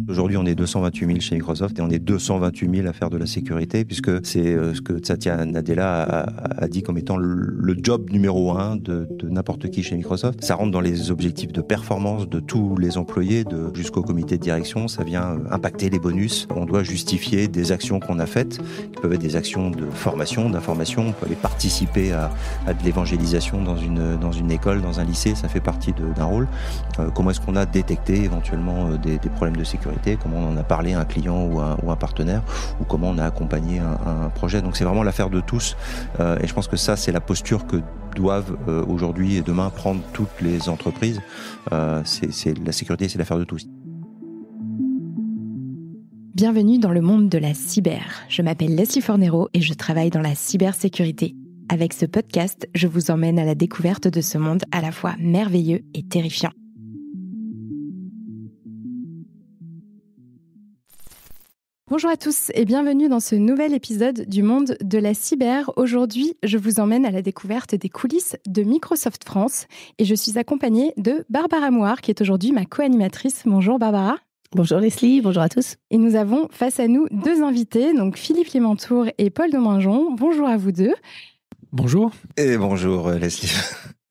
Aujourd'hui, on est 228 000 chez Microsoft et on est 228 000 à faire de la sécurité, puisque c'est ce que Satya Nadella a dit comme étant le job numéro 1 de n'importe qui chez Microsoft. Ça rentre dans les objectifs de performance de tous les employés, jusqu'au comité de direction. Ça vient impacter les bonus. On doit justifier des actions qu'on a faites, qui peuvent être des actions de formation, d'information. On peut aller participer à de l'évangélisation dans une école, dans un lycée. Ça fait partie d'un rôle. Comment est-ce qu'on a détecté éventuellement des problèmes de sécurité? Comment on en a parlé à un client ou un partenaire, ou comment on a accompagné un projet. Donc c'est vraiment l'affaire de tous, et je pense que ça c'est la posture que doivent aujourd'hui et demain prendre toutes les entreprises. C'est la sécurité, c'est l'affaire de tous. Bienvenue dans le monde de la cyber. Je m'appelle Leslie Fornero et je travaille dans la cybersécurité. Avec ce podcast, je vous emmène à la découverte de ce monde à la fois merveilleux et terrifiant. Bonjour à tous et bienvenue dans ce nouvel épisode du monde de la cyber. Aujourd'hui, je vous emmène à la découverte des coulisses de Microsoft France et je suis accompagnée de Barbara Mouard qui est aujourd'hui ma co-animatrice. Bonjour Barbara. Bonjour Leslie, bonjour à tous. Et nous avons face à nous deux invités, donc Philippe Limantour et Paul Dominjon. Bonjour à vous deux. Bonjour. Et bonjour Leslie.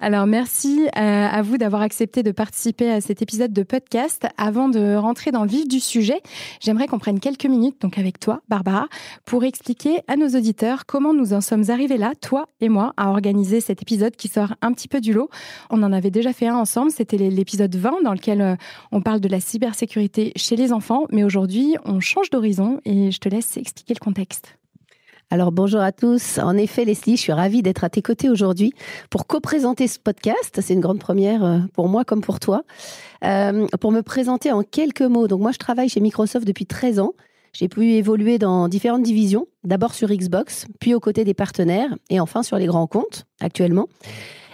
Alors merci à vous d'avoir accepté de participer à cet épisode de podcast. Avant de rentrer dans le vif du sujet, j'aimerais qu'on prenne quelques minutes, donc avec toi Barbara, pour expliquer à nos auditeurs comment nous en sommes arrivés là, toi et moi, à organiser cet épisode qui sort un petit peu du lot. On en avait déjà fait un ensemble, c'était l'épisode 20 dans lequel on parle de la cybersécurité chez les enfants, mais aujourd'hui on change d'horizon et je te laisse expliquer le contexte. Alors bonjour à tous. En effet Leslie, je suis ravie d'être à tes côtés aujourd'hui pour co-présenter ce podcast. C'est une grande première pour moi comme pour toi. Pour me présenter en quelques mots, donc moi je travaille chez Microsoft depuis 13 ans. J'ai pu évoluer dans différentes divisions, d'abord sur Xbox, puis aux côtés des partenaires et enfin sur les grands comptes actuellement.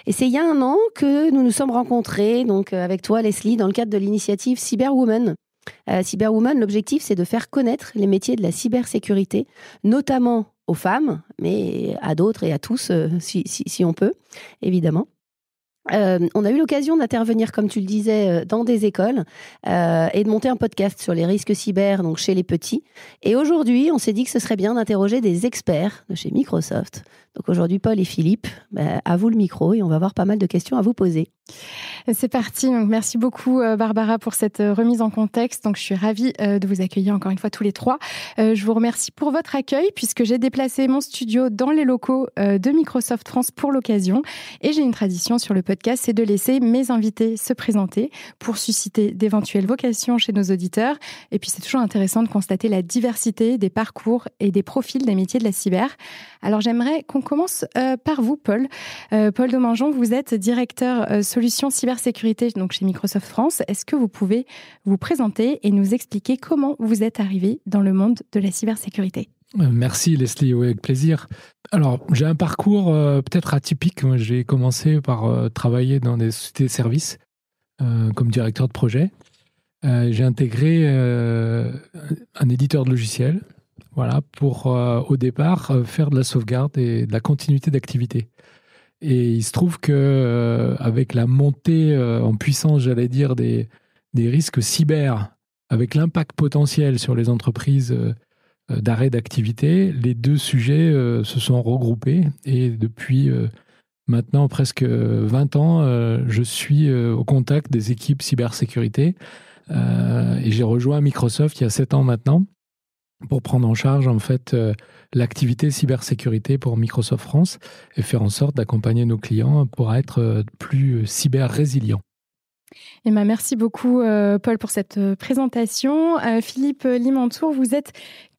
Et c'est il y a un an que nous nous sommes rencontrés, donc avec toi Leslie, dans le cadre de l'initiative Cyberwoman. Cyberwoman, l'objectif c'est de faire connaître les métiers de la cybersécurité, notamment aux femmes, mais à d'autres et à tous, si on peut, évidemment. On a eu l'occasion d'intervenir, comme tu le disais, dans des écoles et de monter un podcast sur les risques cyber, donc chez les petits. Et aujourd'hui, on s'est dit que ce serait bien d'interroger des experts de chez Microsoft. Donc aujourd'hui, Paul et Philippe, à vous le micro et on va avoir pas mal de questions à vous poser. C'est parti. Donc, merci beaucoup Barbara pour cette remise en contexte. Donc, je suis ravie de vous accueillir encore une fois tous les trois. Je vous remercie pour votre accueil puisque j'ai déplacé mon studio dans les locaux de Microsoft France pour l'occasion. Et j'ai une tradition sur le podcast, c'est de laisser mes invités se présenter pour susciter d'éventuelles vocations chez nos auditeurs. Et puis, c'est toujours intéressant de constater la diversité des parcours et des profils des métiers de la cyber. Alors, j'aimerais qu'on commence par vous, Paul. Paul Dominjon, vous êtes directeur solutions cybersécurité donc chez Microsoft France. Est-ce que vous pouvez vous présenter et nous expliquer comment vous êtes arrivé dans le monde de la cybersécurité ? Merci Leslie, oui, avec plaisir. Alors, j'ai un parcours peut-être atypique. Moi, j'ai commencé par travailler dans des sociétés de services comme directeur de projet. J'ai intégré un éditeur de logiciels, voilà, pour au départ faire de la sauvegarde et de la continuité d'activité. Et il se trouve que avec la montée en puissance, j'allais dire, des risques cyber, avec l'impact potentiel sur les entreprises d'arrêt d'activité, les deux sujets se sont regroupés. Et depuis maintenant presque 20 ans, je suis au contact des équipes cybersécurité. Et j'ai rejoint Microsoft il y a 7 ans maintenant pour prendre en charge en fait l'activité cybersécurité pour Microsoft France et faire en sorte d'accompagner nos clients pour être plus cyber-résilients. Eh bien, merci beaucoup Paul pour cette présentation. Philippe Limantour, vous êtes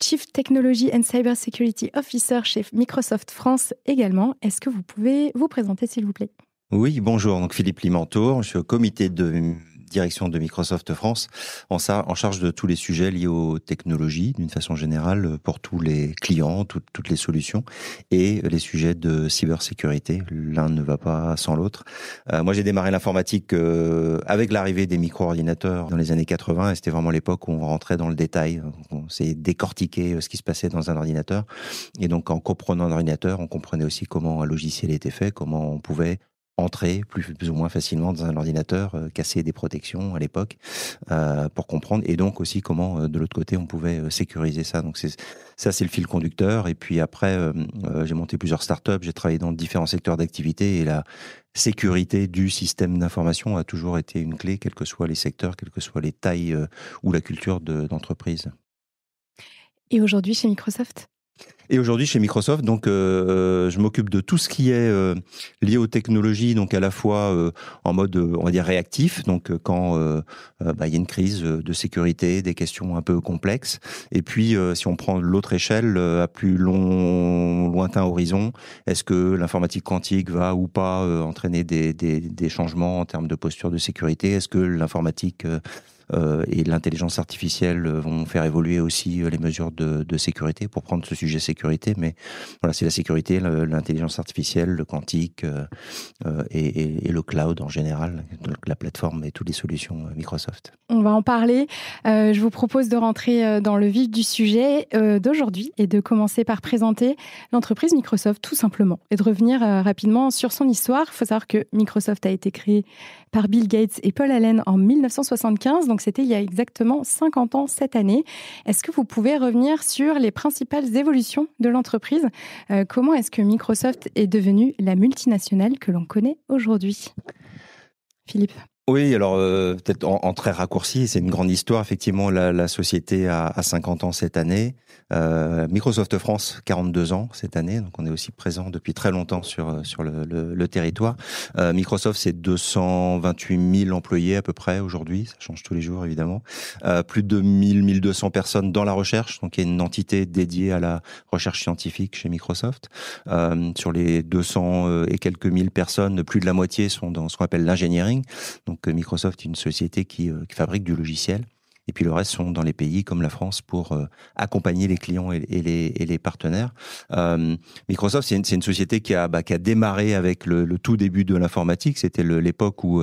Chief Technology and Cybersecurity Officer chez Microsoft France également. Est-ce que vous pouvez vous présenter s'il vous plaît ? Oui, bonjour, donc Philippe Limantour, je suis au comité de direction de Microsoft France, en charge de tous les sujets liés aux technologies, d'une façon générale, pour tous les clients, toutes les solutions, et les sujets de cybersécurité. L'un ne va pas sans l'autre. Moi, j'ai démarré l'informatique avec l'arrivée des micro-ordinateurs dans les années 80, et c'était vraiment l'époque où on rentrait dans le détail. On s'est décortiqué ce qui se passait dans un ordinateur, et donc en comprenant un ordinateur, on comprenait aussi comment un logiciel était fait, comment on pouvait entrer plus ou moins facilement dans un ordinateur, casser des protections à l'époque, pour comprendre, et donc aussi comment, de l'autre côté, on pouvait sécuriser ça. Donc c'est le fil conducteur. Et puis après, j'ai monté plusieurs startups, j'ai travaillé dans différents secteurs d'activité, et la sécurité du système d'information a toujours été une clé, quels que soient les secteurs, quelles que soient les tailles ou la culture d'entreprise. Et aujourd'hui, chez Microsoft ? Et aujourd'hui, chez Microsoft, donc, je m'occupe de tout ce qui est lié aux technologies, donc à la fois en mode, on va dire, réactif, donc quand il y a une crise de sécurité, des questions un peu complexes. Et puis, si on prend l'autre échelle, à plus lointain horizon, est-ce que l'informatique quantique va ou pas entraîner des changements en termes de posture de sécurité ? Est-ce que l'informatique et l'intelligence artificielle vont faire évoluer aussi les mesures de sécurité, pour prendre ce sujet sécurité. Mais voilà, c'est la sécurité, l'intelligence artificielle, le quantique et le cloud en général, donc la plateforme et toutes les solutions Microsoft. On va en parler. Je vous propose de rentrer dans le vif du sujet d'aujourd'hui et de commencer par présenter l'entreprise Microsoft tout simplement, et de revenir rapidement sur son histoire. Il faut savoir que Microsoft a été créé par Bill Gates et Paul Allen en 1975, donc c'était il y a exactement 50 ans cette année. Est-ce que vous pouvez revenir sur les principales évolutions de l'entreprise ? Comment est-ce que Microsoft est devenue la multinationale que l'on connaît aujourd'hui ? Philippe ? Oui, alors peut-être en très raccourci, c'est une grande histoire. Effectivement, la société a 50 ans cette année. Microsoft France, 42 ans cette année, donc on est aussi présent depuis très longtemps sur le territoire. Microsoft, c'est 228 000 employés à peu près aujourd'hui, ça change tous les jours évidemment. Plus de 1200 personnes dans la recherche, donc il y a une entité dédiée à la recherche scientifique chez Microsoft. Sur les 200 et quelques mille personnes, plus de la moitié sont dans ce qu'on appelle l'engineering. Donc Microsoft est une société qui fabrique du logiciel. Et puis le reste sont dans les pays comme la France pour accompagner les clients et les partenaires. Microsoft, c'est une société qui a démarré avec le tout début de l'informatique. C'était l'époque où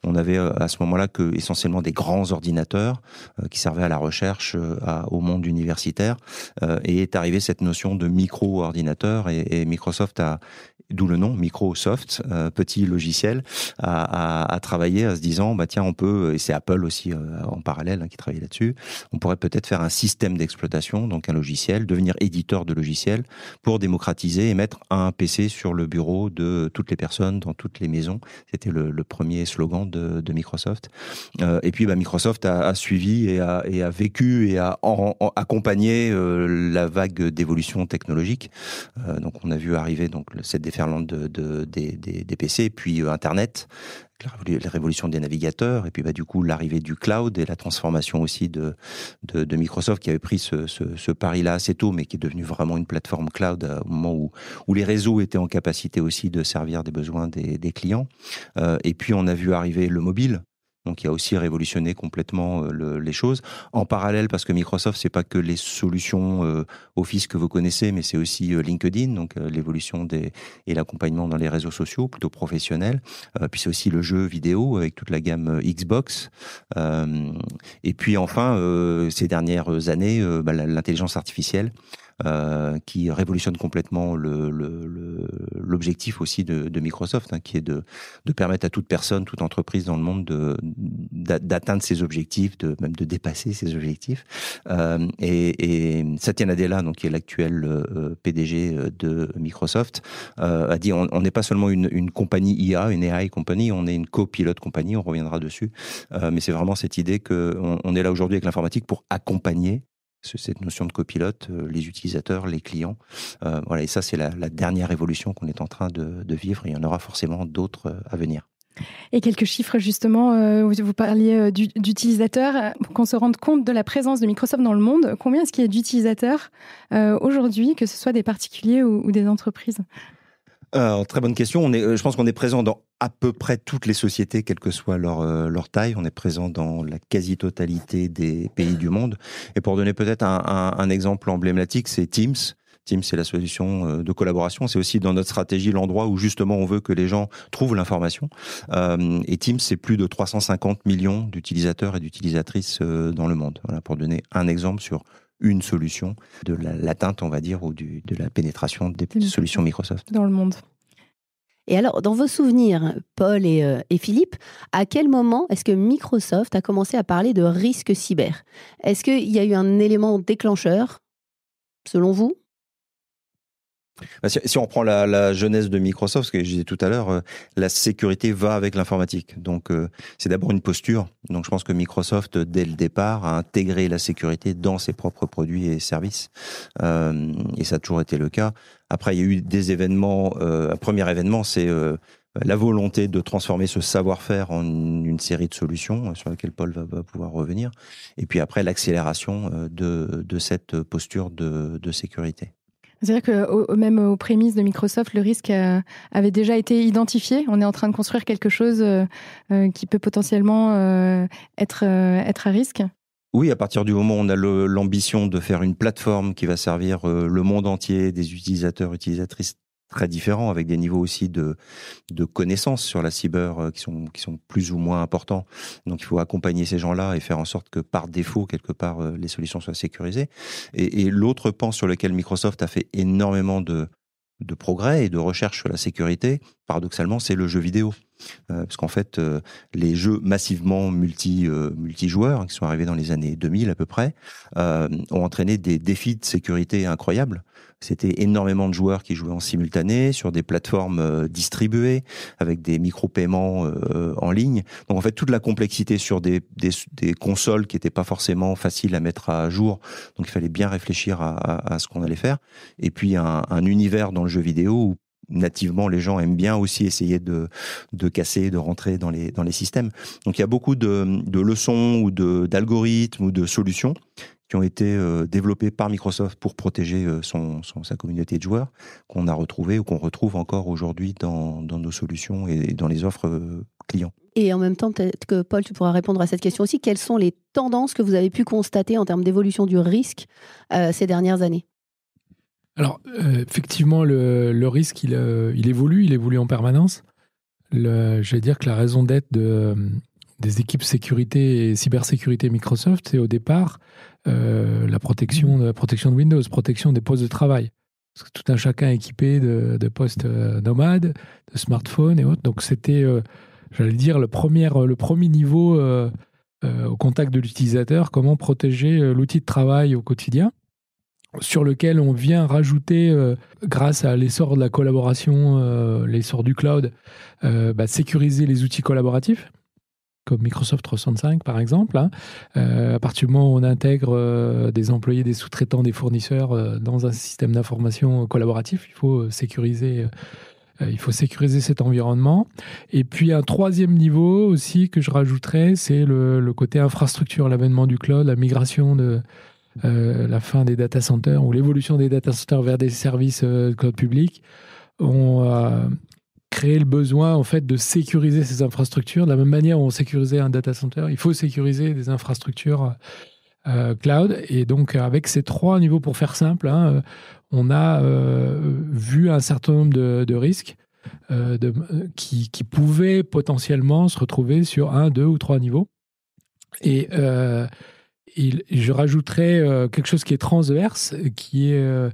on avait à ce moment-là que essentiellement des grands ordinateurs qui servaient à la recherche, au monde universitaire. Et est arrivée cette notion de micro-ordinateur, et Microsoft a, d'où le nom Microsoft, petit logiciel, à travailler en se disant tiens, on peut, et c'est Apple aussi en parallèle qui travaille là-dessus, on pourrait peut-être faire un système d'exploitation, donc un logiciel, devenir éditeur de logiciels pour démocratiser et mettre un PC sur le bureau de toutes les personnes dans toutes les maisons. C'était le premier slogan de Microsoft. Et puis Microsoft a suivi et a vécu et a accompagné la vague d'évolution technologique. Donc on a vu arriver cette déferlante des PC, puis Internet, la révolution des navigateurs, et puis du coup l'arrivée du cloud et la transformation aussi de Microsoft, qui avait pris ce pari-là assez tôt, mais qui est devenu vraiment une plateforme cloud au moment où les réseaux étaient en capacité aussi de servir des besoins des clients. Et puis on a vu arriver le mobile, donc qui a aussi révolutionné complètement les choses. En parallèle, parce que Microsoft, c'est pas que les solutions Office que vous connaissez, mais c'est aussi LinkedIn, donc l'évolution et l'accompagnement dans les réseaux sociaux, plutôt professionnels. Puis c'est aussi le jeu vidéo avec toute la gamme Xbox. Et puis enfin, ces dernières années, l'intelligence artificielle, qui révolutionne complètement l'objectif aussi de Microsoft, qui est de permettre à toute personne, toute entreprise dans le monde d'atteindre ses objectifs, même de dépasser ses objectifs. Et Satya Nadella, donc qui est l'actuel PDG de Microsoft, a dit on n'est pas seulement une compagnie IA, une AI company, on est une copilote compagnie, on reviendra dessus. Mais c'est vraiment cette idée qu'on est là aujourd'hui avec l'informatique pour accompagner cette notion de copilote, les utilisateurs, les clients. Voilà, et ça, c'est la dernière évolution qu'on est en train de vivre. Et il y en aura forcément d'autres à venir. Et quelques chiffres, justement, vous parliez d'utilisateurs, pour qu'on se rende compte de la présence de Microsoft dans le monde. Combien est-ce qu'il y a d'utilisateurs aujourd'hui, que ce soit des particuliers ou des entreprises ? Très bonne question. Je pense qu'on est présent dans à peu près toutes les sociétés, quelle que soit leur taille. On est présent dans la quasi-totalité des pays du monde. Et pour donner peut-être un exemple emblématique, c'est Teams. Teams, c'est la solution de collaboration. C'est aussi dans notre stratégie l'endroit où justement on veut que les gens trouvent l'information. Et Teams, c'est plus de 350 millions d'utilisateurs et d'utilisatrices dans le monde. Voilà, pour donner un exemple sur une solution de l'atteinte, on va dire, ou de la pénétration des solutions Microsoft. Dans le monde. Et alors, dans vos souvenirs, Paul et Philippe, à quel moment est-ce que Microsoft a commencé à parler de risque cyber? Est-ce qu'il y a eu un élément déclencheur, selon vous? Si on reprend la jeunesse de Microsoft, ce que je disais tout à l'heure, la sécurité va avec l'informatique. Donc, c'est d'abord une posture. Donc, je pense que Microsoft, dès le départ, a intégré la sécurité dans ses propres produits et services. Et ça a toujours été le cas. Après, il y a eu des événements. Un premier événement, c'est la volonté de transformer ce savoir-faire en une série de solutions sur lesquelles Paul va pouvoir revenir. Et puis après, l'accélération de cette posture de sécurité. C'est-à-dire que même aux prémices de Microsoft, le risque avait déjà été identifié. On est en train de construire quelque chose qui peut potentiellement être à risque. Oui, à partir du moment où on a l'ambition de faire une plateforme qui va servir le monde entier, des utilisateurs, utilisatrices très différents, avec des niveaux aussi de connaissances sur la cyber qui sont plus ou moins importants. Donc, il faut accompagner ces gens-là et faire en sorte que, par défaut, quelque part, les solutions soient sécurisées. Et l'autre pan sur lequel Microsoft a fait énormément de progrès et de recherche sur la sécurité, paradoxalement, c'est le jeu vidéo. Parce qu'en fait, les jeux massivement multijoueurs, qui sont arrivés dans les années 2000 à peu près, ont entraîné des défis de sécurité incroyables. C'était énormément de joueurs qui jouaient en simultané sur des plateformes distribuées avec des micro-paiements en ligne. Donc en fait, toute la complexité sur des consoles qui n'étaient pas forcément faciles à mettre à jour. Donc il fallait bien réfléchir à ce qu'on allait faire. Et puis un univers dans le jeu vidéo où nativement les gens aiment bien aussi essayer de casser, de rentrer dans les systèmes. Donc il y a beaucoup de leçons ou d'algorithmes ou de solutions qui ont été développés par Microsoft pour protéger sa communauté de joueurs, qu'on a retrouvé ou qu'on retrouve encore aujourd'hui dans nos solutions et dans les offres clients. Et en même temps, peut-être que Paul, tu pourras répondre à cette question aussi. Quelles sont les tendances que vous avez pu constater en termes d'évolution du risque ces dernières années ? Alors, effectivement, le risque, il évolue en permanence. Je vais dire que la raison d'être des équipes sécurité et cybersécurité Microsoft, c'est au départ la protection de Windows, protection des postes de travail. Parce que tout un chacun équipé de postes nomades, de smartphones et autres. Donc c'était, j'allais dire, le premier niveau au contact de l'utilisateur, comment protéger l'outil de travail au quotidien, sur lequel on vient rajouter, grâce à l'essor de la collaboration, l'essor du cloud, sécuriser les outils collaboratifs, comme Microsoft 365 par exemple. À partir du moment où on intègre des employés, des sous-traitants, des fournisseurs dans un système d'information collaboratif, il faut sécuriser cet environnement. Et puis un troisième niveau aussi que je rajouterais, c'est le côté infrastructure, l'avènement du cloud, la migration de la fin des data centers ou l'évolution des data centers vers des services cloud public ont créé le besoin en fait de sécuriser ces infrastructures. De la même manière où on sécurisait un data center, il faut sécuriser des infrastructures cloud. Et donc avec ces trois niveaux, pour faire simple, on a vu un certain nombre de risques qui pouvaient potentiellement se retrouver sur 1, 2 ou 3 niveaux. Et je rajouterais quelque chose qui est transverse, qui est,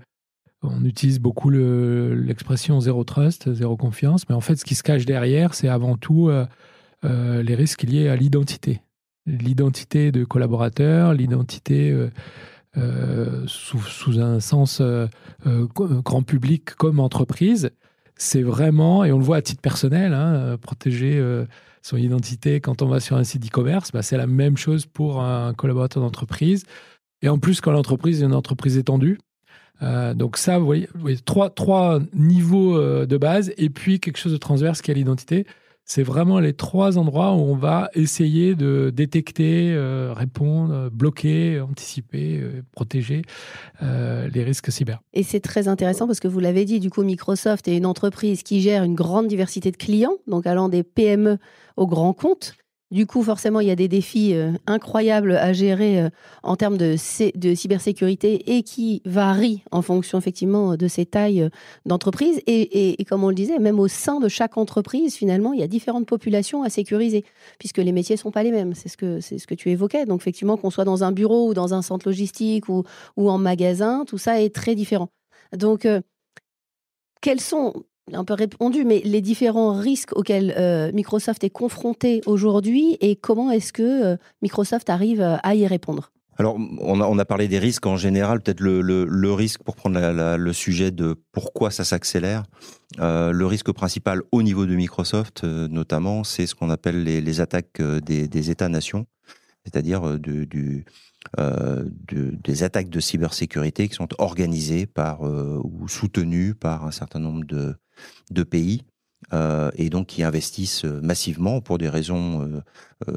on utilise beaucoup l'expression zéro trust, zéro confiance, mais en fait, ce qui se cache derrière, c'est avant tout les risques liés à l'identité. L'identité de collaborateurs, l'identité sous un sens grand public comme entreprise. C'est vraiment, et on le voit à titre personnel, protéger son identité quand on va sur un site e-commerce, c'est la même chose pour un collaborateur d'entreprise. Et en plus, quand l'entreprise est une entreprise étendue. Donc ça, vous voyez trois niveaux de base et puis quelque chose de transverse qui est l'identité. C'est vraiment les trois endroits où on va essayer de détecter, répondre, bloquer, anticiper, protéger les risques cyber. Et c'est très intéressant parce que vous l'avez dit, du coup, Microsoft est une entreprise qui gère une grande diversité de clients, donc allant des PME aux grands comptes. Du coup, forcément, il y a des défis incroyables à gérer en termes de cybersécurité et qui varient en fonction, effectivement, de ces tailles d'entreprise. Et comme on le disait, même au sein de chaque entreprise, finalement, il y a différentes populations à sécuriser, puisque les métiers ne sont pas les mêmes. C'est ce que tu évoquais. Donc, effectivement, qu'on soit dans un bureau ou dans un centre logistique ou en magasin, tout ça est très différent. Donc, quels sont un peu répondu, mais les différents risques auxquels Microsoft est confronté aujourd'hui et comment est-ce que Microsoft arrive à y répondre? Alors, on a parlé des risques en général. Peut-être le risque, pour prendre le sujet de pourquoi ça s'accélère, le risque principal au niveau de Microsoft, notamment, c'est ce qu'on appelle les attaques des États-nations, c'est-à-dire des attaques de cybersécurité qui sont organisées ou soutenues par un certain nombre de pays. Et donc qui investissent massivement pour des raisons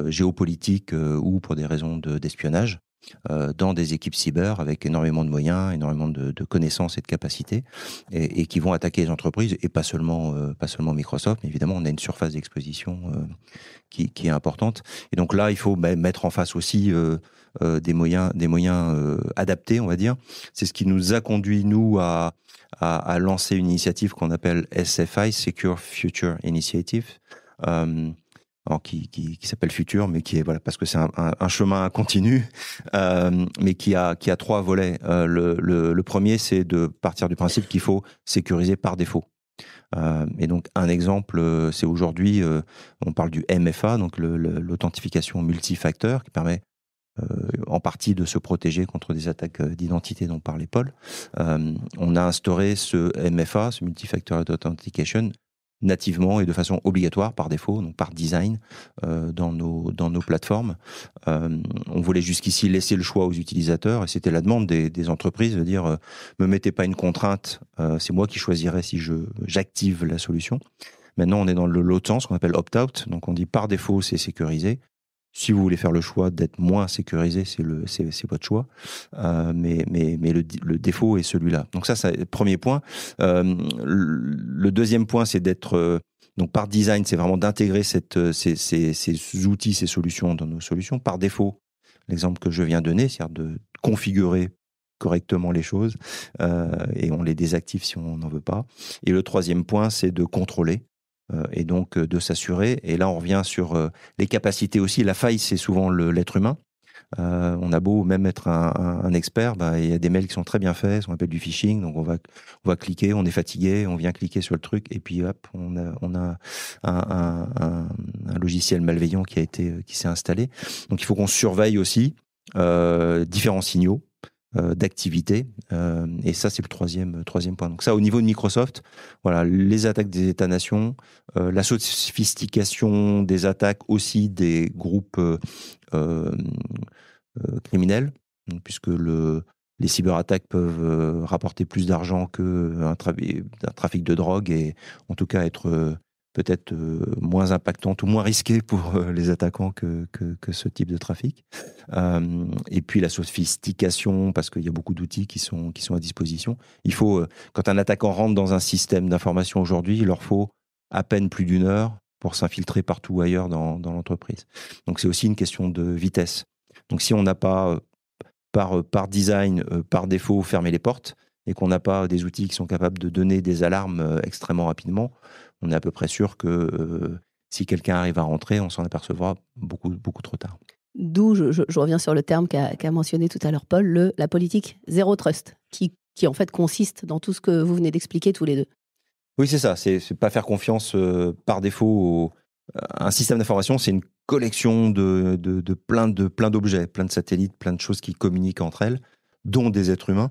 géopolitiques ou pour des raisons d'espionnage dans des équipes cyber avec énormément de moyens, énormément de connaissances et de capacités, et qui vont attaquer les entreprises, et pas seulement Microsoft, mais évidemment on a une surface d'exposition qui est importante. Et donc là, il faut mettre en face aussi des moyens adaptés, on va dire. C'est ce qui nous a conduit, nous, à lancer une initiative qu'on appelle SFI, Secure Future Initiative, alors qui s'appelle Future, mais qui est, voilà, parce que c'est un chemin continu, mais qui a 3 volets. Le premier, c'est de partir du principe qu'il faut sécuriser par défaut. Et donc un exemple, c'est aujourd'hui, on parle du MFA, donc l'authentification multifacteur, qui permet en partie de se protéger contre des attaques d'identité dont parlait Paul. On a instauré ce MFA, ce Multifactor Authentication, nativement et de façon obligatoire par défaut, donc par design, dans nos plateformes. On voulait jusqu'ici laisser le choix aux utilisateurs, et c'était la demande des entreprises de dire me mettez pas une contrainte, c'est moi qui choisirai si j'active la solution. Maintenant, on est dans l'autre sens, qu'on appelle opt-out, donc on dit par défaut c'est sécurisé. Si vous voulez faire le choix d'être moins sécurisé, c'est votre choix. Mais le défaut est celui-là. Donc ça, c'est le premier point. Le deuxième point, c'est d'être... donc par design, c'est vraiment d'intégrer ces outils, ces solutions dans nos solutions. Par défaut, l'exemple que je viens de donner, c'est-à-dire de configurer correctement les choses et on les désactive si on n'en veut pas. Et le troisième point, c'est de contrôler. Et donc de s'assurer. Et là, on revient sur les capacités aussi. La faille, c'est souvent l'être humain. On a beau même être un expert, il y a des mails qui sont très bien faits, ce qu'on appelle du phishing. Donc on va cliquer, on est fatigué, on vient cliquer sur le truc, et puis hop, on a un logiciel malveillant qui s'est installé. Donc il faut qu'on surveille aussi différents signaux d'activité, et ça c'est le troisième point. Donc ça, au niveau de Microsoft, voilà, les attaques des États-nations, la sophistication des attaques aussi des groupes criminels, puisque les cyberattaques peuvent rapporter plus d'argent qu'un trafic de drogue, et en tout cas être peut-être moins impactante ou moins risquée pour les attaquants que ce type de trafic. Et puis la sophistication, parce qu'il y a beaucoup d'outils qui sont à disposition. Il faut, quand un attaquant rentre dans un système d'information aujourd'hui, il leur faut à peine plus d'1 heure pour s'infiltrer partout ailleurs dans l'entreprise. Donc c'est aussi une question de vitesse. Donc si on n'a pas, par design, par défaut, fermé les portes, et qu'on n'a pas des outils qui sont capables de donner des alarmes extrêmement rapidement, on est à peu près sûr que si quelqu'un arrive à rentrer, on s'en apercevra beaucoup, beaucoup trop tard. D'où je reviens sur le terme qu'a mentionné tout à l'heure Paul, la politique Zero Trust, qui en fait consiste dans tout ce que vous venez d'expliquer tous les deux. Oui, c'est ça. C'est pas faire confiance par défaut un système d'information. C'est une collection de plein d'objets, plein de satellites, plein de choses qui communiquent entre elles, dont des êtres humains,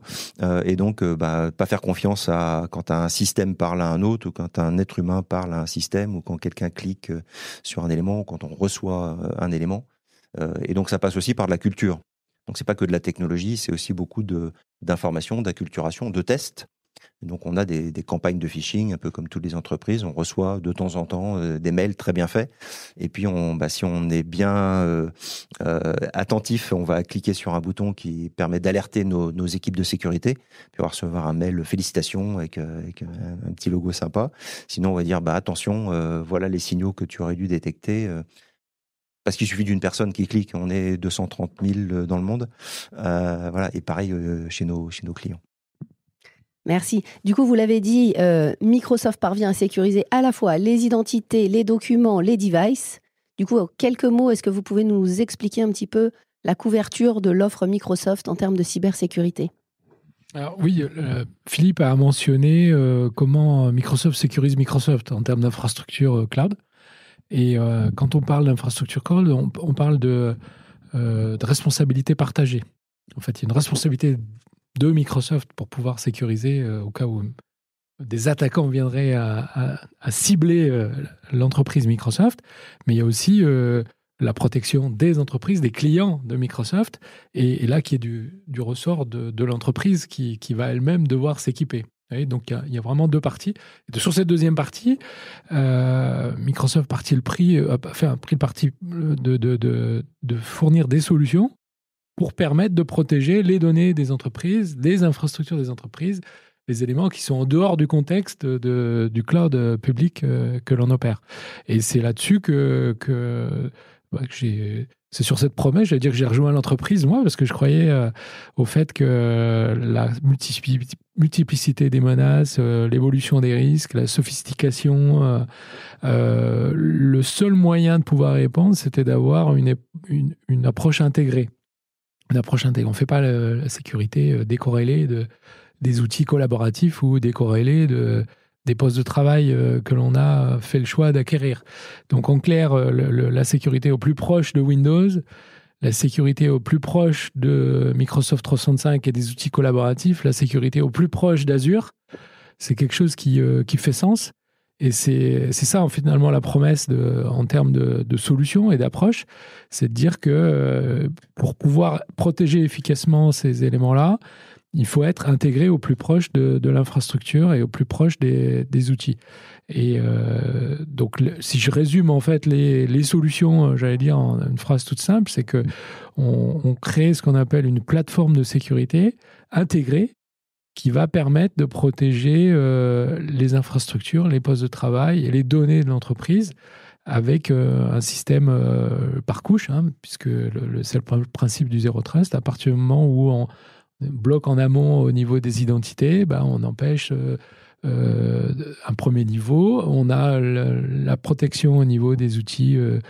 et donc pas faire confiance quand un système parle à un autre, ou quand un être humain parle à un système, ou quand quelqu'un clique sur un élément, ou quand on reçoit un élément. Et donc ça passe aussi par de la culture. Donc c'est pas que de la technologie, c'est aussi beaucoup d'informations, d'acculturation, de tests. Et donc on a des campagnes de phishing, un peu comme toutes les entreprises. On reçoit de temps en temps des mails très bien faits. Et puis si on est bien attentif, on va cliquer sur un bouton qui permet d'alerter nos équipes de sécurité. Puis on va recevoir un mail félicitations avec un petit logo sympa. Sinon on va dire attention, voilà les signaux que tu aurais dû détecter. Parce qu'il suffit d'une personne qui clique. On est 230 000 dans le monde. Voilà. Et pareil chez nos clients. Merci. Du coup, vous l'avez dit, Microsoft parvient à sécuriser à la fois les identités, les documents, les devices. Du coup, en quelques mots, est-ce que vous pouvez nous expliquer un petit peu la couverture de l'offre Microsoft en termes de cybersécurité ? Alors oui, Philippe a mentionné comment Microsoft sécurise Microsoft en termes d'infrastructure cloud. Et quand on parle d'infrastructure cloud, on parle de responsabilité partagée. En fait, il y a une responsabilité de Microsoft pour pouvoir sécuriser au cas où des attaquants viendraient à cibler l'entreprise Microsoft, mais il y a aussi la protection des entreprises, des clients de Microsoft, et là qui est du ressort de l'entreprise qui va elle-même devoir s'équiper. Donc il y a vraiment deux parties. Et sur cette deuxième partie, Microsoft a pris le parti de fournir des solutions pour permettre de protéger les données des entreprises, des infrastructures des entreprises, les éléments qui sont en dehors du contexte du cloud public que l'on opère. Et c'est là-dessus c'est sur cette promesse, j'allais dire que j'ai rejoint l'entreprise, moi, parce que je croyais au fait que la multiplicité des menaces, l'évolution des risques, la sophistication, le seul moyen de pouvoir répondre, c'était d'avoir une approche intégrée. On ne fait pas la sécurité décorrélée des outils collaboratifs ou décorrélés des postes de travail que l'on a fait le choix d'acquérir. Donc en clair, la sécurité au plus proche de Windows, la sécurité au plus proche de Microsoft 365 et des outils collaboratifs, la sécurité au plus proche d'Azure, c'est quelque chose qui fait sens. Et c'est ça, finalement, la promesse en termes de solutions et d'approche, c'est de dire que pour pouvoir protéger efficacement ces éléments-là, il faut être intégré au plus proche de l'infrastructure et au plus proche des outils. Et donc, si je résume en fait les solutions, j'allais dire en une phrase toute simple, c'est que on crée ce qu'on appelle une plateforme de sécurité intégrée qui va permettre de protéger les infrastructures, les postes de travail et les données de l'entreprise avec un système par couche, puisque c'est le principe du Zero Trust. À partir du moment où on bloque en amont au niveau des identités, on empêche un premier niveau. On a la protection au niveau des outils de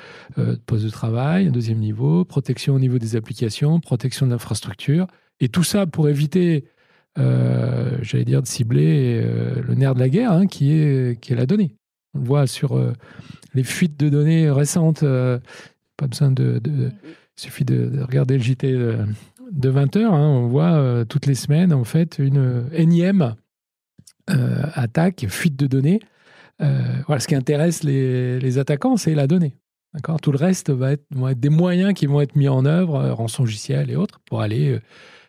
poste de travail, un deuxième niveau, protection au niveau des applications, protection de l'infrastructure. Et tout ça pour éviter, j'allais dire, de cibler le nerf de la guerre, qui est la donnée. On le voit sur les fuites de données récentes. Pas besoin il suffit de regarder le JT de 20 heures. On voit toutes les semaines, en fait, une énième attaque, fuite de données. Voilà, ce qui intéresse les attaquants, c'est la donnée. D'accord ? Tout le reste vont être des moyens qui vont être mis en œuvre, rançongiciel et autres, pour aller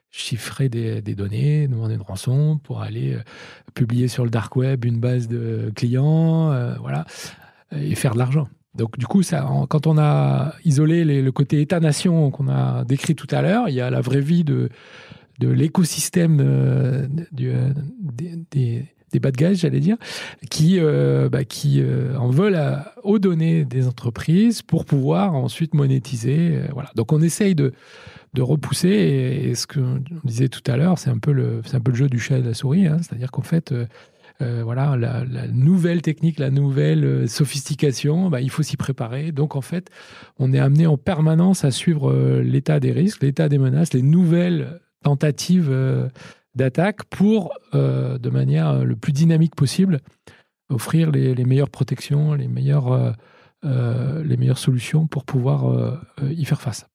chiffrer des données, demander une rançon, pour aller publier sur le dark web une base de clients, voilà, et faire de l'argent. Donc, du coup, quand on a isolé le côté État-nation qu'on a décrit tout à l'heure, il y a la vraie vie de l'écosystème des bad guys, j'allais dire, qui en veulent aux données des entreprises pour pouvoir ensuite monétiser. Voilà. Donc, on essaye de repousser, et ce qu'on disait tout à l'heure, c'est un peu le jeu du chat et de la souris, c'est-à-dire qu'en fait, voilà, la nouvelle technique, la nouvelle sophistication, il faut s'y préparer. Donc, en fait, on est amené en permanence à suivre l'état des risques, l'état des menaces, les nouvelles tentatives d'attaque pour, de manière le plus dynamique possible, offrir les meilleures protections, les meilleures solutions pour pouvoir y faire face.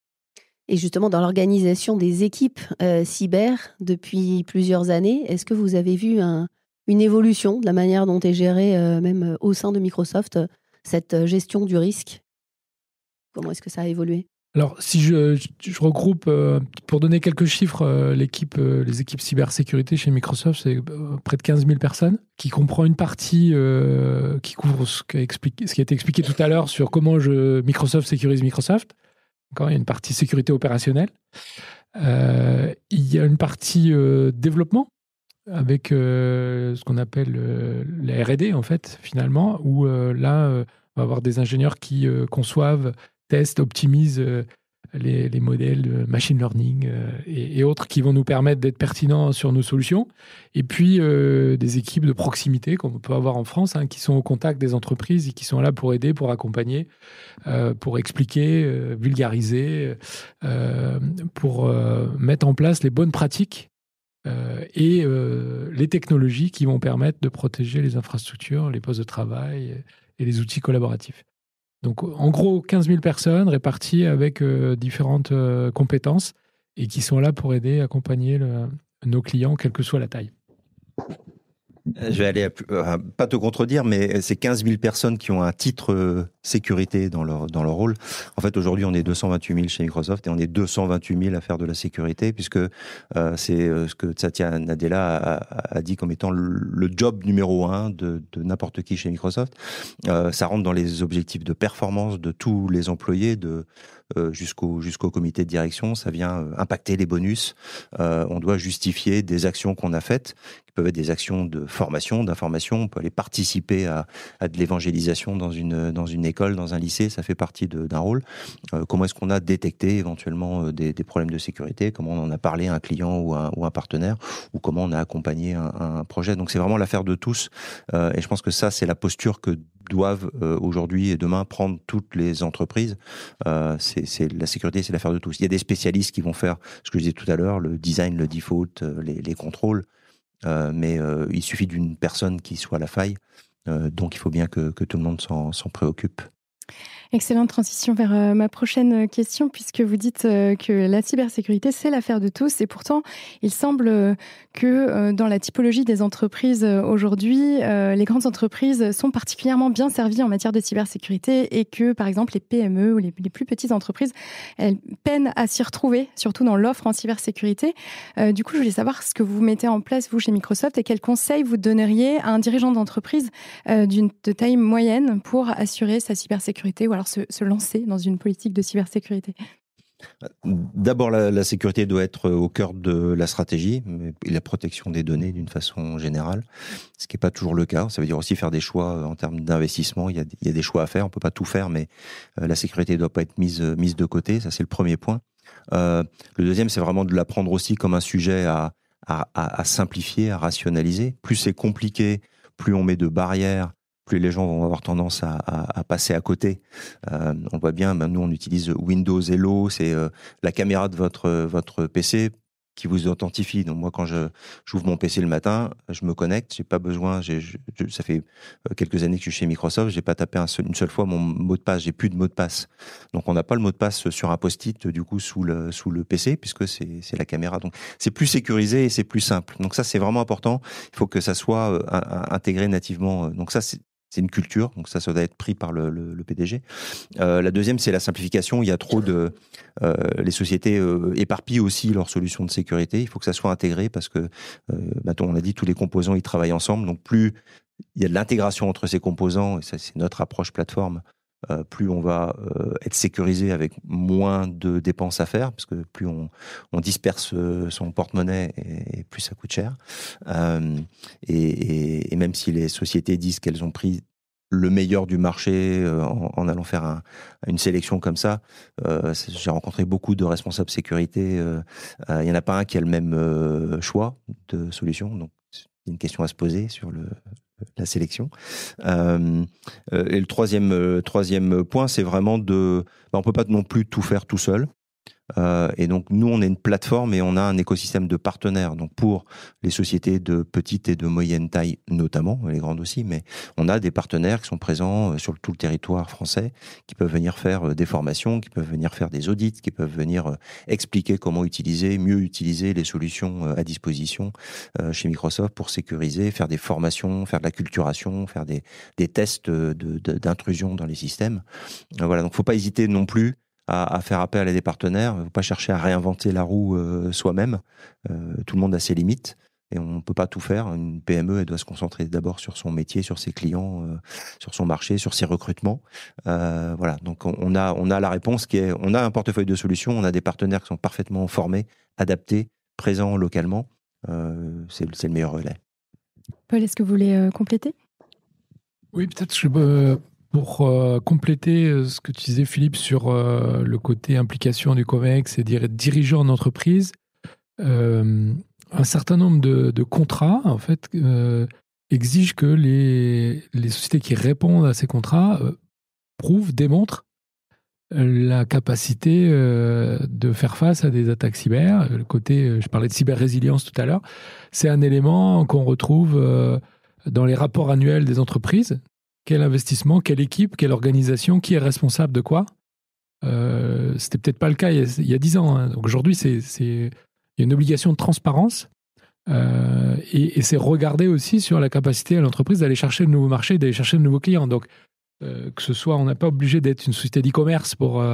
Et justement, dans l'organisation des équipes cyber depuis plusieurs années, est-ce que vous avez vu une évolution de la manière dont est gérée, même au sein de Microsoft, cette gestion du risque ? Comment est-ce que ça a évolué ? Alors, si je regroupe, pour donner quelques chiffres, les équipes cybersécurité chez Microsoft, c'est près de 15 000 personnes, qui comprend une partie qui couvre ce qui a été expliqué tout à l'heure sur comment Microsoft sécurise Microsoft. Encore, il y a une partie sécurité opérationnelle. Il y a une partie développement, avec ce qu'on appelle la R&D, en fait, finalement, où là, on va avoir des ingénieurs qui conçoivent, testent, optimisent les modèles de machine learning et autres qui vont nous permettre d'être pertinents sur nos solutions. Et puis, des équipes de proximité, comme on peut avoir en France, qui sont au contact des entreprises et qui sont là pour aider, pour accompagner, pour expliquer, vulgariser, pour mettre en place les bonnes pratiques et les technologies qui vont permettre de protéger les infrastructures, les postes de travail et les outils collaboratifs. Donc, en gros, 15 000 personnes réparties avec différentes compétences et qui sont là pour aider, accompagner nos clients, quelle que soit la taille. Je vais aller pas te contredire, mais c'est 15 000 personnes qui ont un titre sécurité dans leur rôle. En fait, aujourd'hui, on est 228 000 chez Microsoft et on est 228 000 à faire de la sécurité, puisque c'est ce que Satya Nadella a dit comme étant le job numéro 1 de n'importe qui chez Microsoft. Ça rentre dans les objectifs de performance de tous les employés, jusqu'au comité de direction. Ça vient impacter les bonus. On doit justifier des actions qu'on a faites, qui peuvent être des actions de formation, d'information. On peut aller participer à de l'évangélisation dans une école, dans un lycée. Ça fait partie d'un rôle. Comment est-ce qu'on a détecté éventuellement des problèmes de sécurité? Comment on en a parlé à un client ou un partenaire? Ou comment on a accompagné un projet? Donc c'est vraiment l'affaire de tous. Et je pense que ça, c'est la posture que doivent aujourd'hui et demain prendre toutes les entreprises. C'est la sécurité, c'est l'affaire de tous. Il y a des spécialistes qui vont faire ce que je disais tout à l'heure, le design, le default, les contrôles, mais il suffit d'une personne qui soit à la faille. Donc il faut bien que tout le monde s'en préoccupe. Excellente transition vers ma prochaine question, puisque vous dites que la cybersécurité, c'est l'affaire de tous. Et pourtant, il semble que dans la typologie des entreprises aujourd'hui, les grandes entreprises sont particulièrement bien servies en matière de cybersécurité et que, par exemple, les PME ou les plus petites entreprises, elles peinent à s'y retrouver, surtout dans l'offre en cybersécurité. Du coup, je voulais savoir ce que vous mettez en place, vous, chez Microsoft, et quels conseils vous donneriez à un dirigeant d'entreprise de taille moyenne pour assurer sa cybersécurité ou alors se lancer dans une politique de cybersécurité? D'abord, la sécurité doit être au cœur de la stratégie et la protection des données d'une façon générale, ce qui n'est pas toujours le cas. Ça veut dire aussi faire des choix en termes d'investissement. Il y a des choix à faire, on ne peut pas tout faire, mais la sécurité ne doit pas être mise de côté. Ça, c'est le premier point. Le deuxième, c'est vraiment de la prendre aussi comme un sujet à simplifier, à rationaliser. Plus c'est compliqué, plus on met de barrières, plus les gens vont avoir tendance à passer à côté. On voit bien, nous on utilise Windows Hello, c'est la caméra de votre PC qui vous authentifie. Donc moi, quand j'ouvre mon PC le matin, je me connecte, j'ai pas besoin, ça fait quelques années que je suis chez Microsoft, j'ai pas tapé une seule fois mon mot de passe, j'ai plus de mot de passe. Donc on n'a pas le mot de passe sur un post-it du coup sous le PC puisque c'est la caméra. Donc c'est plus sécurisé et c'est plus simple. Donc ça c'est vraiment important. Il faut que ça soit intégré nativement. Donc ça c'est une culture, donc ça doit être pris par le PDG. La deuxième, c'est la simplification. Il y a trop les sociétés éparpillent aussi leurs solutions de sécurité. Il faut que ça soit intégré parce que, on a dit, tous les composants, ils travaillent ensemble. Donc plus il y a de l'intégration entre ces composants, et ça c'est notre approche plateforme, plus on va être sécurisé avec moins de dépenses à faire, parce que plus on disperse son porte-monnaie et plus ça coûte cher. Et même si les sociétés disent qu'elles ont pris le meilleur du marché en allant faire une sélection comme ça, j'ai rencontré beaucoup de responsables sécurité. Il n'y en a pas un qui a le même choix de solution, donc c'est une question à se poser sur la sélection. Et le troisième point, c'est vraiment on peut pas non plus tout faire tout seul. Et donc nous, on est une plateforme et on a un écosystème de partenaires. Donc pour les sociétés de petite et de moyenne taille notamment, les grandes aussi, mais on a des partenaires qui sont présents sur tout le territoire français, qui peuvent venir faire des formations, qui peuvent venir faire des audits, qui peuvent venir expliquer comment mieux utiliser les solutions à disposition chez Microsoft pour sécuriser, faire des formations, faire de l'acculturation, faire des tests d'intrusion dans les systèmes. Voilà, donc faut pas hésiter non plus à faire appel à des partenaires. Il ne faut pas chercher à réinventer la roue soi-même. Tout le monde a ses limites et on ne peut pas tout faire. Une PME, elle doit se concentrer d'abord sur son métier, sur ses clients, sur son marché, sur ses recrutements. Voilà. Donc on a la réponse on a un portefeuille de solutions, on a des partenaires qui sont parfaitement formés, adaptés, présents localement. C'est le meilleur relais. Paul, est-ce que vous voulez compléter ? Oui, peut-être pour compléter ce que tu disais, Philippe, sur le côté implication du COMEX et dirigeant d'entreprise, un certain nombre de contrats, en fait, exigent que les sociétés qui répondent à ces contrats démontrent la capacité de faire face à des attaques cyber. Le côté, je parlais de cyber-résilience tout à l'heure, c'est un élément qu'on retrouve dans les rapports annuels des entreprises. Quel investissement, quelle équipe, quelle organisation, qui est responsable de quoi ? C'était peut-être pas le cas il y a 10 ans. Hein. Donc aujourd'hui, il y a une obligation de transparence et c'est regarder aussi sur la capacité à l'entreprise d'aller chercher de nouveaux marchés, d'aller chercher de nouveaux clients. Donc, que ce soit, on n'est pas obligé d'être une société d'e-commerce pour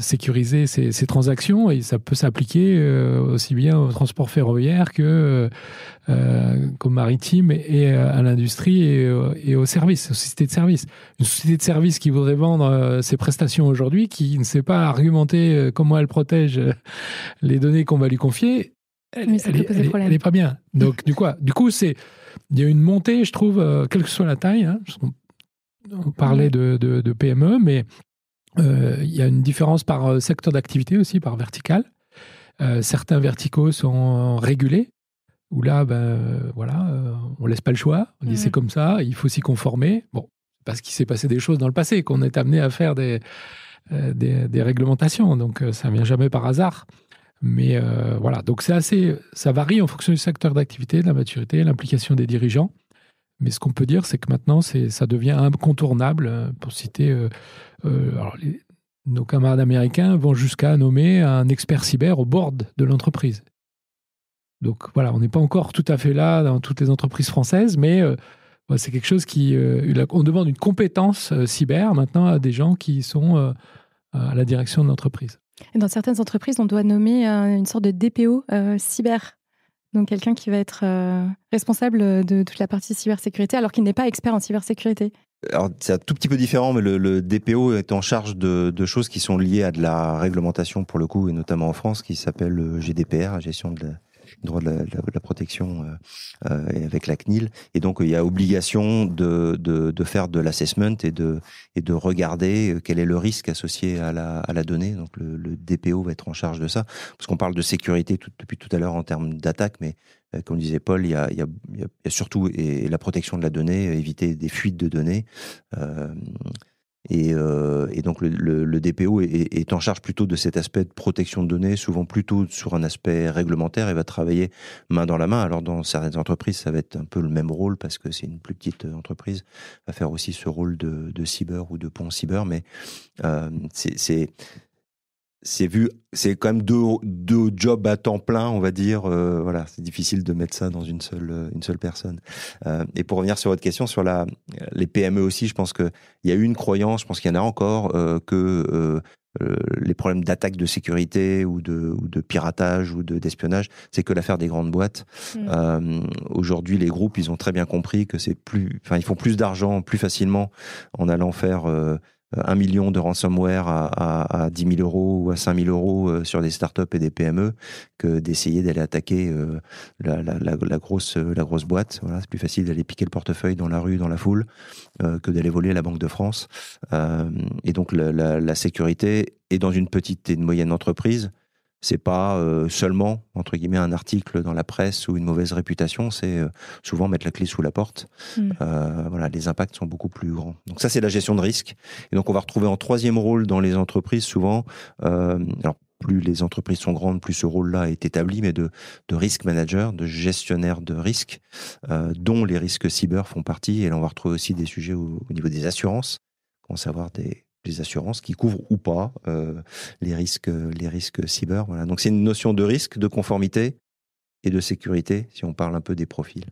sécuriser ces transactions, et ça peut s'appliquer aussi bien au transport ferroviaire qu'au maritime et à l'industrie et aux services, aux sociétés de services. Une société de services qui voudrait vendre ses prestations aujourd'hui, qui ne sait pas argumenter comment elle protège les données qu'on va lui confier, elle n'est pas bien. Donc, du coup, il y a une montée, je trouve, quelle que soit la taille. Hein, on parlait de PME, mais il y a une différence par secteur d'activité aussi, par vertical. Certains verticaux sont régulés, où là, on laisse pas le choix. On dit c'est comme ça, il faut s'y conformer. Bon, parce qu'il s'est passé des choses dans le passé, qu'on est amené à faire des réglementations. Donc, ça ne vient jamais par hasard. Mais donc ça varie en fonction du secteur d'activité, de la maturité, de l'implication des dirigeants. Mais ce qu'on peut dire, c'est que maintenant, ça devient incontournable. Pour citer, nos camarades américains vont jusqu'à nommer un expert cyber au board de l'entreprise. Donc voilà, on n'est pas encore tout à fait là dans toutes les entreprises françaises, mais c'est quelque chose on demande une compétence cyber maintenant à des gens qui sont à la direction de l'entreprise. Et dans certaines entreprises, on doit nommer une sorte de DPO cyber. Donc quelqu'un qui va être responsable de toute la partie cybersécurité, alors qu'il n'est pas expert en cybersécurité. Alors c'est un tout petit peu différent, mais le DPO est en charge de choses qui sont liées à de la réglementation pour le coup, et notamment en France, qui s'appelle le GDPR, la gestion de droit de la protection avec la CNIL, et donc il y a obligation de faire de l'assessment et de regarder quel est le risque associé à la donnée. Donc le DPO va être en charge de ça, parce qu'on parle de sécurité depuis tout à l'heure en termes d'attaque, mais comme disait Paul, il y a surtout la protection de la donnée, éviter des fuites de données. Et donc le DPO est en charge plutôt de cet aspect de protection de données, souvent plutôt sur un aspect réglementaire, et va travailler main dans la main. Alors dans certaines entreprises, ça va être un peu le même rôle, parce que c'est une plus petite entreprise, va faire aussi ce rôle de cyber ou de pont cyber, mais c'est quand même deux jobs à temps plein, on va dire. C'est difficile de mettre ça dans une seule personne. Et pour revenir sur votre question sur les PME aussi, je pense qu'il y a eu une croyance, je pense qu'il y en a encore, que les problèmes d'attaque de sécurité ou de piratage ou d'espionnage, c'est que l'affaire des grandes boîtes. Aujourd'hui, les groupes, ils ont très bien compris que ils font plus d'argent plus facilement en allant faire 1 million de ransomware à 10 000 euros ou à 5 000 euros sur des startups et des PME, que d'essayer d'aller attaquer la grosse boîte. Voilà, c'est plus facile d'aller piquer le portefeuille dans la rue, dans la foule, que d'aller voler la Banque de France. Et donc la sécurité est dans une petite et une moyenne entreprise. C'est pas seulement, entre guillemets, un article dans la presse ou une mauvaise réputation, c'est souvent mettre la clé sous la porte. Les impacts sont beaucoup plus grands. Donc ça, c'est la gestion de risque. Et donc on va retrouver en troisième rôle dans les entreprises souvent, alors plus les entreprises sont grandes, plus ce rôle-là est établi, mais de risk manager, de gestionnaire de risque, dont les risques cyber font partie. Et là, on va retrouver aussi des sujets au niveau des assurances, qu'on savoir des assurances qui couvrent ou pas les risques cyber. Voilà. Donc c'est une notion de risque, de conformité et de sécurité, si on parle un peu des profils.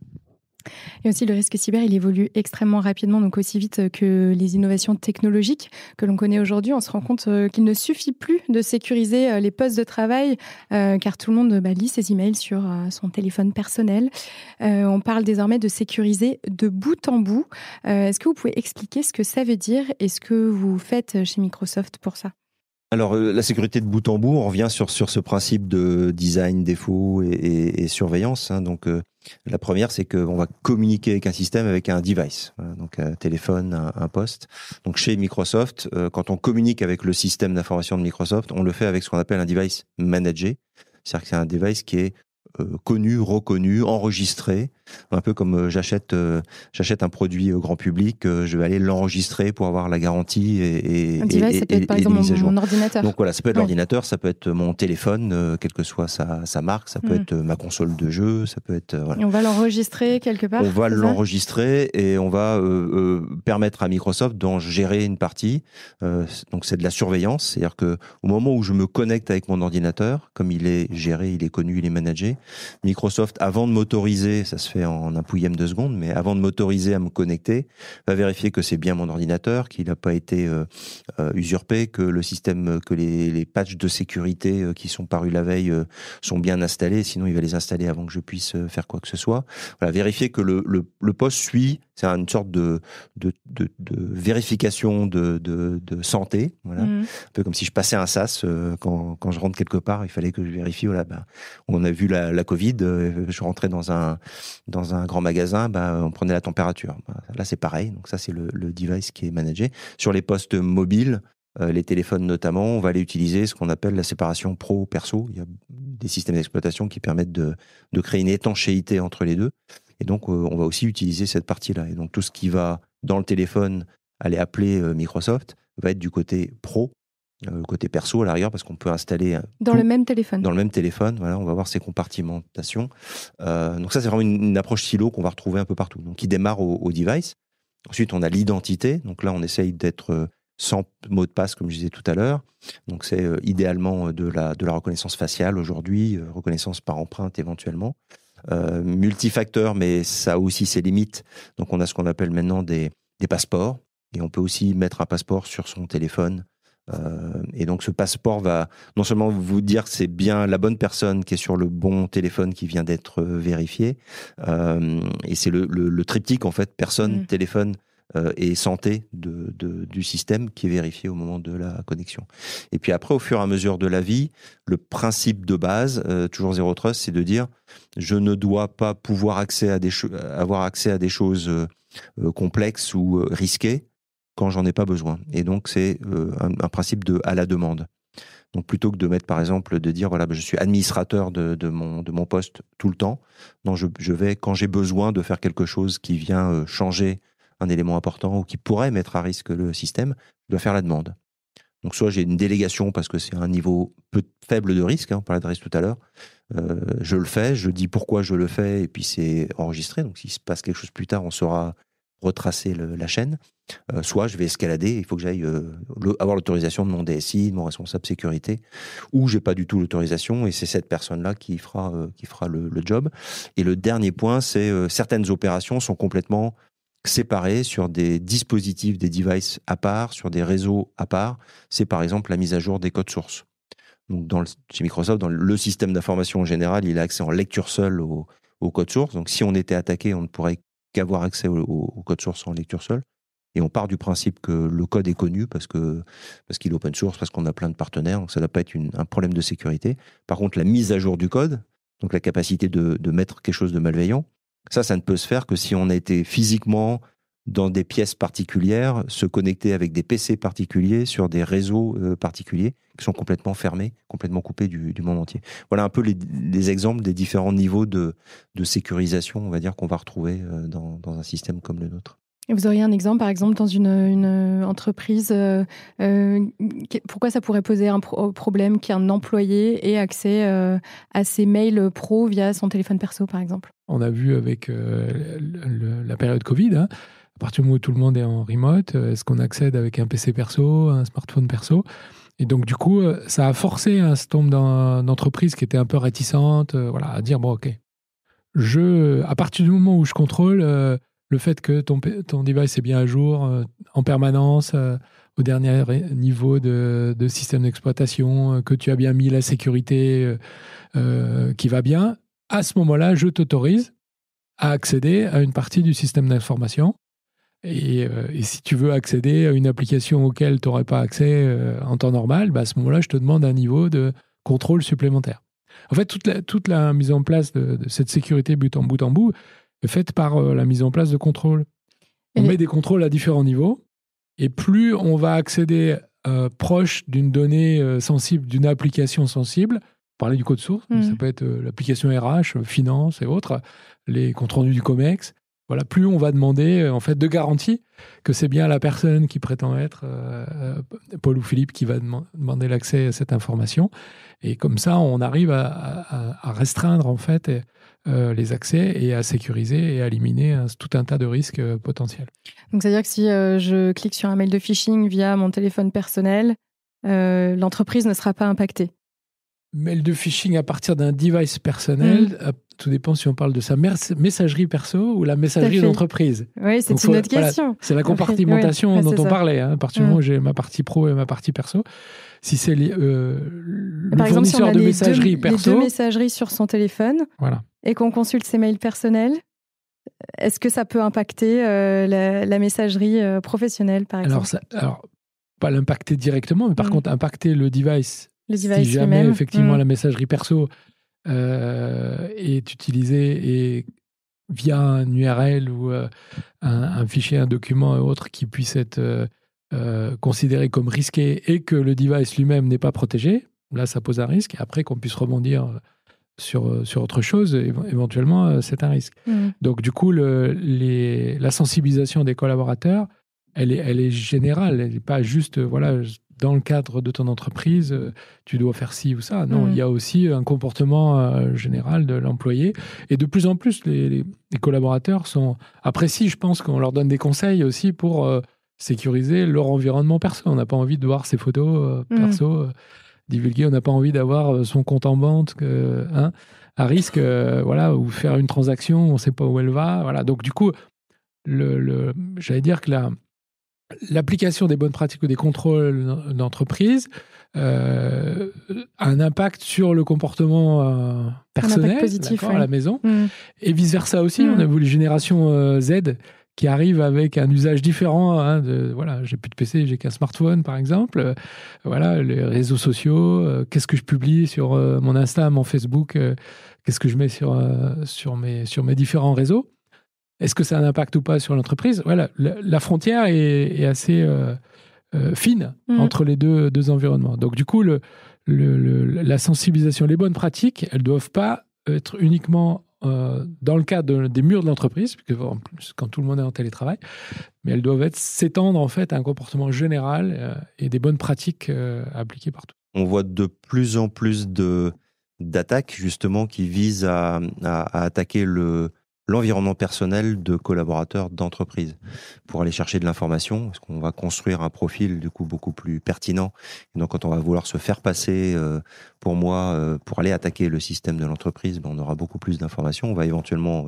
Et aussi, le risque cyber, il évolue extrêmement rapidement, donc aussi vite que les innovations technologiques que l'on connaît aujourd'hui. On se rend compte qu'il ne suffit plus de sécuriser les postes de travail, car tout le monde lit ses emails sur son téléphone personnel. On parle désormais de sécuriser de bout en bout. Est-ce que vous pouvez expliquer ce que ça veut dire et ce que vous faites chez Microsoft pour ça ? Alors, la sécurité de bout en bout, on revient sur ce principe de design, défaut et surveillance. Hein. Donc, la première, c'est qu'on va communiquer avec un système, avec un device. Voilà, donc, un téléphone, un poste. Donc, chez Microsoft, quand on communique avec le système d'information de Microsoft, on le fait avec ce qu'on appelle un device managé. C'est-à-dire que c'est un device qui est connu, reconnu, enregistré. Un peu comme j'achète un produit au grand public, je vais aller l'enregistrer pour avoir la garantie un device, ça peut être par exemple mon ordinateur. Donc voilà, ça peut être l'ordinateur, ça peut être mon téléphone, quelle que soit sa marque, ça peut être ma console de jeu, ça peut être... Et on va l'enregistrer quelque part. On va l'enregistrer et on va permettre à Microsoft d'en gérer une partie. Donc c'est de la surveillance, c'est-à-dire que au moment où je me connecte avec mon ordinateur, comme il est géré, il est connu, il est managé, Microsoft, avant de m'autoriser, ça se fait en un pouillème de seconde, mais avant de m'autoriser à me connecter, va vérifier que c'est bien mon ordinateur, qu'il n'a pas été usurpé, que le système, que les patchs de sécurité qui sont parus la veille sont bien installés, sinon il va les installer avant que je puisse faire quoi que ce soit. Voilà, vérifier que le poste suit, c'est une sorte de vérification de santé, voilà. Un peu comme si je passais un sas quand je rentre quelque part, il fallait que je vérifie, voilà, on a vu la Covid, je rentrais dans un grand magasin, on prenait la température. Là, c'est pareil. Donc ça, c'est le device qui est managé. Sur les postes mobiles, les téléphones notamment, on va aller utiliser ce qu'on appelle la séparation pro-perso. Il y a des systèmes d'exploitation qui permettent de créer une étanchéité entre les deux. Et donc, on va aussi utiliser cette partie-là. Et donc, tout ce qui va dans le téléphone aller appeler Microsoft va être du côté pro, le côté perso à l'arrière, parce qu'on peut installer dans le même téléphone. Dans le même téléphone, voilà, on va voir ces compartimentations. Donc ça, c'est vraiment une approche silo qu'on va retrouver un peu partout. Donc, qui démarre au device. Ensuite, on a l'identité. Donc là, on essaye d'être sans mot de passe, comme je disais tout à l'heure. Donc c'est idéalement de la reconnaissance faciale aujourd'hui, reconnaissance par empreinte éventuellement. Multifacteur, mais ça a aussi ses limites. Donc on a ce qu'on appelle maintenant des passeports. Et on peut aussi mettre un passeport sur son téléphone. Et donc ce passeport va non seulement vous dire que c'est bien la bonne personne qui est sur le bon téléphone qui vient d'être vérifié, et c'est le triptyque en fait, personne, téléphone et santé du système qui est vérifié au moment de la connexion. Et puis après, au fur et à mesure de la vie, le principe de base, toujours Zero Trust, c'est de dire je ne dois pas pouvoir avoir accès à des choses complexes ou risquées quand j'en ai pas besoin. Et donc, c'est un principe à la demande. Donc, plutôt que de mettre, par exemple, de dire, voilà, je suis administrateur de mon poste tout le temps, non, je vais, quand j'ai besoin de faire quelque chose qui vient changer un élément important ou qui pourrait mettre à risque le système, je dois faire la demande. Donc, soit j'ai une délégation parce que c'est un niveau peu faible de risque, on parlait de risque tout à l'heure, je le fais, je dis pourquoi je le fais, et puis c'est enregistré. Donc, s'il se passe quelque chose plus tard, on saura retracer la chaîne. Soit je vais escalader, il faut que j'aille avoir l'autorisation de mon DSI, de mon responsable sécurité, ou j'ai pas du tout l'autorisation, et c'est cette personne-là qui fera le job. Et le dernier point, c'est certaines opérations sont complètement séparées sur des dispositifs, des devices à part, sur des réseaux à part. C'est par exemple la mise à jour des codes sources. Donc chez Microsoft, dans le système d'information en général, il a accès en lecture seule au code source. Donc si on était attaqué, on ne pourrait qu'avoir accès au code source en lecture seule. Et on part du principe que le code est connu parce qu'il est open source, parce qu'on a plein de partenaires, donc ça ne doit pas être un problème de sécurité. Par contre, la mise à jour du code, donc la capacité de mettre quelque chose de malveillant, ça ne peut se faire que si on a été physiquement dans des pièces particulières, se connecter avec des PC particuliers sur des réseaux particuliers qui sont complètement fermés, complètement coupés du monde entier. Voilà un peu les exemples des différents niveaux de sécurisation, on va dire, qu'on va retrouver dans un système comme le nôtre. Et vous auriez un exemple, par exemple, dans une entreprise, pourquoi ça pourrait poser un problème qu'un employé ait accès à ses mails pro via son téléphone perso, par exemple? On a vu avec la période Covid, à partir du moment où tout le monde est en remote, est-ce qu'on accède avec un PC perso, un smartphone perso? Et donc, du coup, ça a forcé un certain nombre d'entreprises qui étaient un peu réticentes à dire, bon, OK, à partir du moment où je contrôle le fait que ton device est bien à jour en permanence, au dernier niveau de système d'exploitation, que tu as bien mis la sécurité qui va bien, à ce moment-là, je t'autorise à accéder à une partie du système d'information. Et si tu veux accéder à une application auquel tu n'aurais pas accès en temps normal, à ce moment-là, je te demande un niveau de contrôle supplémentaire. En fait, toute la mise en place de cette sécurité bout en bout est faite par la mise en place de contrôles. On met des contrôles à différents niveaux, et plus on va accéder proche d'une donnée sensible, d'une application sensible, parler du code source, mais ça peut être l'application RH, finance et autres, les comptes rendus du COMEX. Voilà, plus on va demander en fait de garantie que c'est bien la personne qui prétend être Paul ou Philippe qui va demander l'accès à cette information. Et comme ça, on arrive à restreindre en fait les accès et à sécuriser et à éliminer tout un tas de risques potentiels. Donc, c'est-à-dire que si je clique sur un mail de phishing via mon téléphone personnel, l'entreprise ne sera pas impactée. Mail de phishing à partir d'un device personnel, tout dépend si on parle de sa messagerie perso ou la messagerie d'entreprise. Oui, c'est une autre question. Voilà, c'est la compartimentation dont on parlait. À partir du moment où j'ai ma partie pro et ma partie perso, si c'est le fournisseur de messagerie perso... les deux messageries sur son téléphone et qu'on consulte ses mails personnels, est-ce que ça peut impacter la messagerie professionnelle, par exemple? Alors, pas l'impacter directement, mais par contre, impacter le device. Si jamais, effectivement, la messagerie perso est utilisée et via un URL ou un fichier, un document et autres qui puisse être considéré comme risqué et que le device lui-même n'est pas protégé, là, ça pose un risque. Et après, qu'on puisse rebondir sur autre chose, éventuellement, c'est un risque. Donc, du coup, la sensibilisation des collaborateurs, elle est générale. Elle n'est pas juste, dans le cadre de ton entreprise, tu dois faire ci ou ça. Non, il y a aussi un comportement général de l'employé. Et de plus en plus, les collaborateurs apprécient, je pense, qu'on leur donne des conseils aussi pour sécuriser leur environnement perso. On n'a pas envie de voir ses photos perso divulguées. On n'a pas envie d'avoir son compte en banque à risque, ou faire une transaction, on ne sait pas où elle va. Voilà. Donc, du coup, j'allais dire que l'application des bonnes pratiques ou des contrôles d'entreprise a un impact sur le comportement personnel positif, à la maison. Et vice-versa aussi. On a vu les générations Z qui arrivent avec un usage différent. J'ai plus de PC, j'ai qu'un smartphone, par exemple. Les réseaux sociaux. Qu'est-ce que je publie sur mon Insta, mon Facebook? Qu'est-ce que je mets sur mes différents réseaux? Est-ce que ça a un impact ou pas sur l'entreprise? La frontière est assez fine entre les deux environnements. Donc, du coup, la sensibilisation, les bonnes pratiques, elles ne doivent pas être uniquement dans le cadre des murs de l'entreprise, parce que, en plus, quand tout le monde est en télétravail, mais elles doivent s'étendre en fait à un comportement général et des bonnes pratiques appliquées partout. On voit de plus en plus d'attaques, justement, qui visent à attaquer l'environnement personnel de collaborateurs d'entreprise pour aller chercher de l'information, parce qu'on va construire un profil du coup beaucoup plus pertinent. Et donc quand on va vouloir se faire passer pour moi, pour aller attaquer le système de l'entreprise, on aura beaucoup plus d'informations. On va éventuellement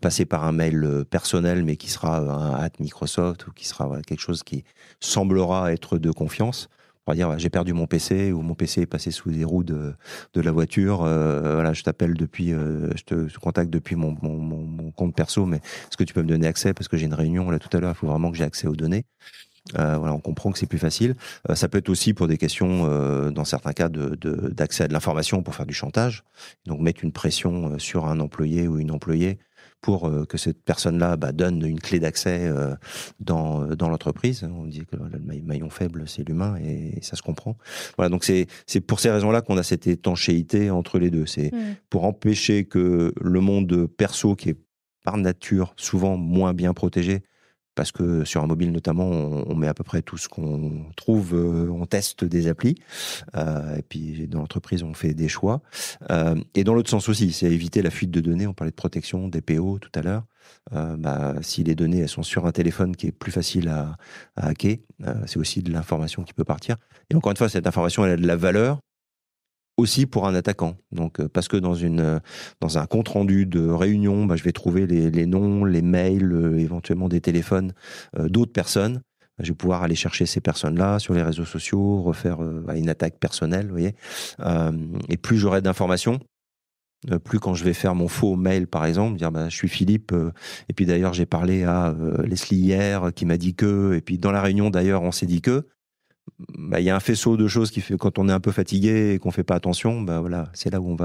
passer par un mail personnel, mais qui sera un @Microsoft ou qui sera quelque chose qui semblera être de confiance. On va dire, j'ai perdu mon PC ou mon PC est passé sous les roues de la voiture. Je t'appelle depuis, je te contacte depuis mon compte perso, mais est-ce que tu peux me donner accès parce que j'ai une réunion là tout à l'heure, il faut vraiment que j'ai accès aux données. On comprend que c'est plus facile. Ça peut être aussi pour des questions, dans certains cas, d'accès à de l'information pour faire du chantage. Donc mettre une pression sur un employé ou une employée pour que cette personne-là donne une clé d'accès dans l'entreprise. On dit que le maillon faible, c'est l'humain, et ça se comprend. Voilà, donc c'est pour ces raisons-là qu'on a cette étanchéité entre les deux. C'est pour empêcher que le monde perso, qui est par nature souvent moins bien protégé, parce que sur un mobile notamment, on met à peu près tout ce qu'on trouve, on teste des applis, et puis dans l'entreprise, on fait des choix. Et dans l'autre sens aussi, c'est éviter la fuite de données. On parlait de protection, DPO tout à l'heure. Si les données elles sont sur un téléphone qui est plus facile à hacker, c'est aussi de l'information qui peut partir. Et encore une fois, cette information, elle a de la valeur aussi pour un attaquant. Donc, parce que dans un compte rendu de réunion, je vais trouver les noms, les mails, éventuellement des téléphones d'autres personnes. Je vais pouvoir aller chercher ces personnes-là sur les réseaux sociaux, refaire une attaque personnelle, vous voyez. Et plus j'aurai d'informations, plus quand je vais faire mon faux mail, par exemple, dire je suis Philippe, et puis d'ailleurs j'ai parlé à Leslie hier qui m'a dit que, et puis dans la réunion d'ailleurs on s'est dit que, y a un faisceau de choses qui fait quand on est un peu fatigué et qu'on fait pas attention, c'est là où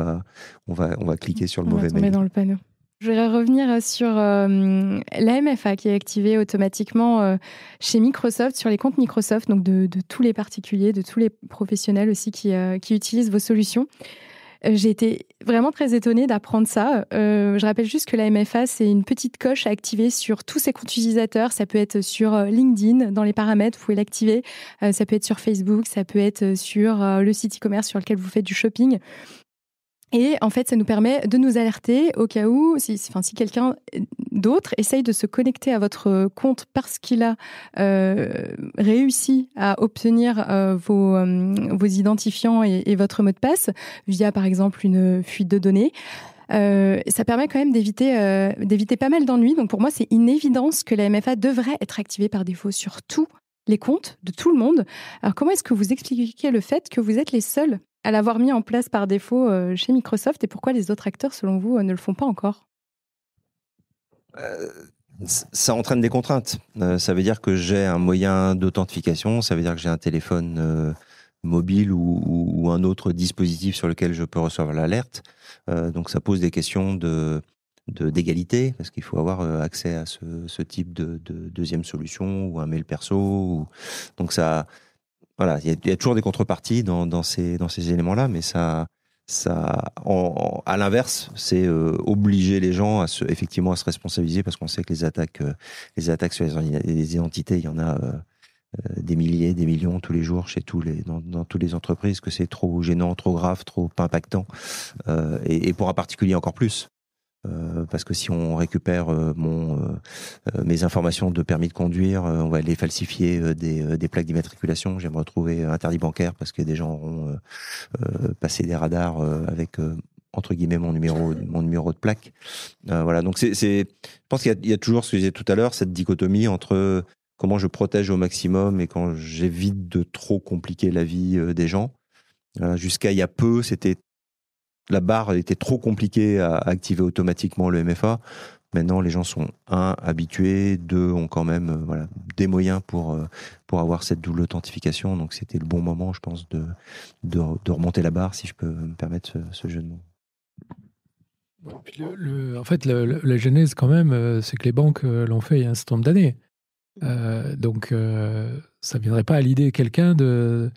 on va cliquer sur le mauvais mail. On va tomber dans le panneau. Je voudrais revenir sur la MFA qui est activée automatiquement chez Microsoft, sur les comptes Microsoft, donc de tous les particuliers, de tous les professionnels aussi qui utilisent vos solutions. J'ai été vraiment très étonnée d'apprendre ça. Je rappelle juste que la MFA, c'est une petite coche à activer sur tous ses comptes utilisateurs. Ça peut être sur LinkedIn, dans les paramètres, vous pouvez l'activer. Ça peut être sur Facebook, ça peut être sur le site e-commerce sur lequel vous faites du shopping. Et en fait, ça nous permet de nous alerter au cas où, si quelqu'un d'autre essaye de se connecter à votre compte parce qu'il a réussi à obtenir vos identifiants et votre mot de passe via, par exemple, une fuite de données. Ça permet quand même d'éviter pas mal d'ennuis. Donc pour moi, c'est une évidence que la MFA devrait être activée par défaut sur tous les comptes de tout le monde. Alors comment est-ce que vous expliquez le fait que vous êtes les seuls à l'avoir mis en place par défaut chez Microsoft et pourquoi les autres acteurs, selon vous, ne le font pas encore ? Ça entraîne des contraintes. Ça veut dire que j'ai un moyen d'authentification, ça veut dire que j'ai un téléphone mobile ou un autre dispositif sur lequel je peux recevoir l'alerte. Donc ça pose des questions d'égalité, parce qu'il faut avoir accès à ce type de deuxième solution ou un mail perso. Donc ça... Voilà, il y a toujours des contreparties dans ces éléments-là, mais à l'inverse, c'est obliger les gens effectivement à se responsabiliser, parce qu'on sait que les attaques sur les identités, il y en a des milliers, des millions tous les jours dans toutes les entreprises, que c'est trop gênant, trop grave, trop impactant, et pour un particulier encore plus. Parce que si on récupère mes informations de permis de conduire, on va les falsifier des plaques d'immatriculation. Je vais me retrouver interdit bancaire parce que des gens auront passé des radars avec entre guillemets mon numéro de plaque. Voilà. Donc je pense qu'il y a toujours ce que je disais tout à l'heure, cette dichotomie entre comment je protège au maximum et quand j'évite de trop compliquer la vie des gens. Jusqu'à il y a peu, la barre était trop compliquée à activer automatiquement le MFA. Maintenant, les gens sont, habitués, 2, ont quand même des moyens pour avoir cette double authentification. Donc, c'était le bon moment, je pense, de remonter la barre, si je peux me permettre ce jeu de mots. Puis en fait, la genèse, quand même, c'est que les banques l'ont fait il y a un certain nombre d'années. Donc, ça ne viendrait pas à l'idée quelqu'un de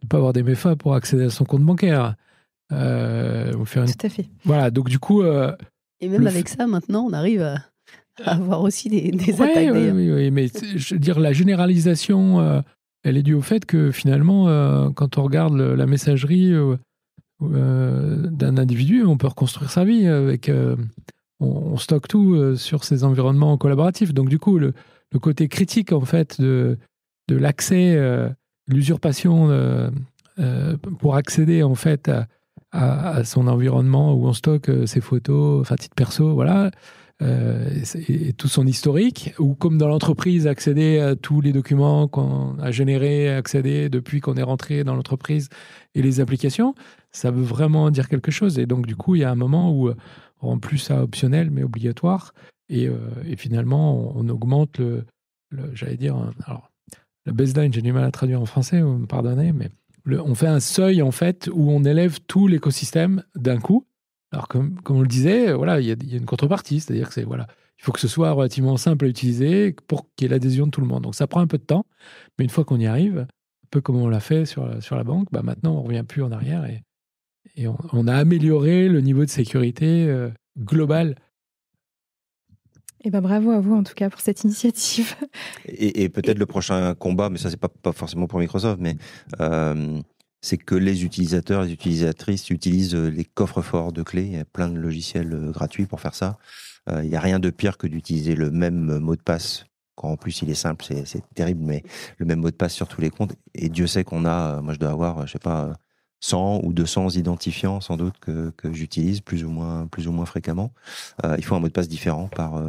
ne pas avoir des MFA pour accéder à son compte bancaire. Tout à fait. Voilà, donc du coup... et même avec ça, maintenant, on arrive à avoir aussi des attaques d'ailleurs. Oui, mais je veux dire, la généralisation, elle est due au fait que finalement, quand on regarde la messagerie d'un individu, on peut reconstruire sa vie avec... on stocke tout sur ces environnements collaboratifs. Donc du coup, le côté critique, en fait, de l'accès, l'usurpation pour accéder, en fait, à son environnement où on stocke ses photos, enfin titre perso, voilà, et tout son historique, ou comme dans l'entreprise, accéder à tous les documents qu'on a générés, accéder depuis qu'on est rentré dans l'entreprise et les applications, ça veut vraiment dire quelque chose. Et donc du coup, il y a un moment où on rend plus ça optionnel mais obligatoire, et finalement on augmente j'allais dire, alors la baseline, j'ai du mal à traduire en français, vous me pardonnez, mais on fait un seuil, en fait, où on élève tout l'écosystème d'un coup. Alors, comme on le disait, voilà, il y a une contrepartie, c'est-à-dire que il faut que ce soit relativement simple à utiliser pour qu'il y ait l'adhésion de tout le monde. Donc, ça prend un peu de temps, mais une fois qu'on y arrive, un peu comme on l'a fait sur la banque, maintenant, on ne revient plus en arrière et on a amélioré le niveau de sécurité global. Et bravo à vous, en tout cas, pour cette initiative. Et peut-être le prochain combat, mais ça, c'est pas forcément pour Microsoft, mais c'est que les utilisateurs, les utilisatrices utilisent les coffres-forts de clés. Il y a plein de logiciels gratuits pour faire ça. Il n'y a rien de pire que d'utiliser le même mot de passe. Quand en plus il est simple, c'est terrible, mais le même mot de passe sur tous les comptes. Et Dieu sait qu'on a, moi je dois avoir, je sais pas, 100 ou 200 identifiants sans doute que j'utilise plus ou moins fréquemment. Il faut un mot de passe différent par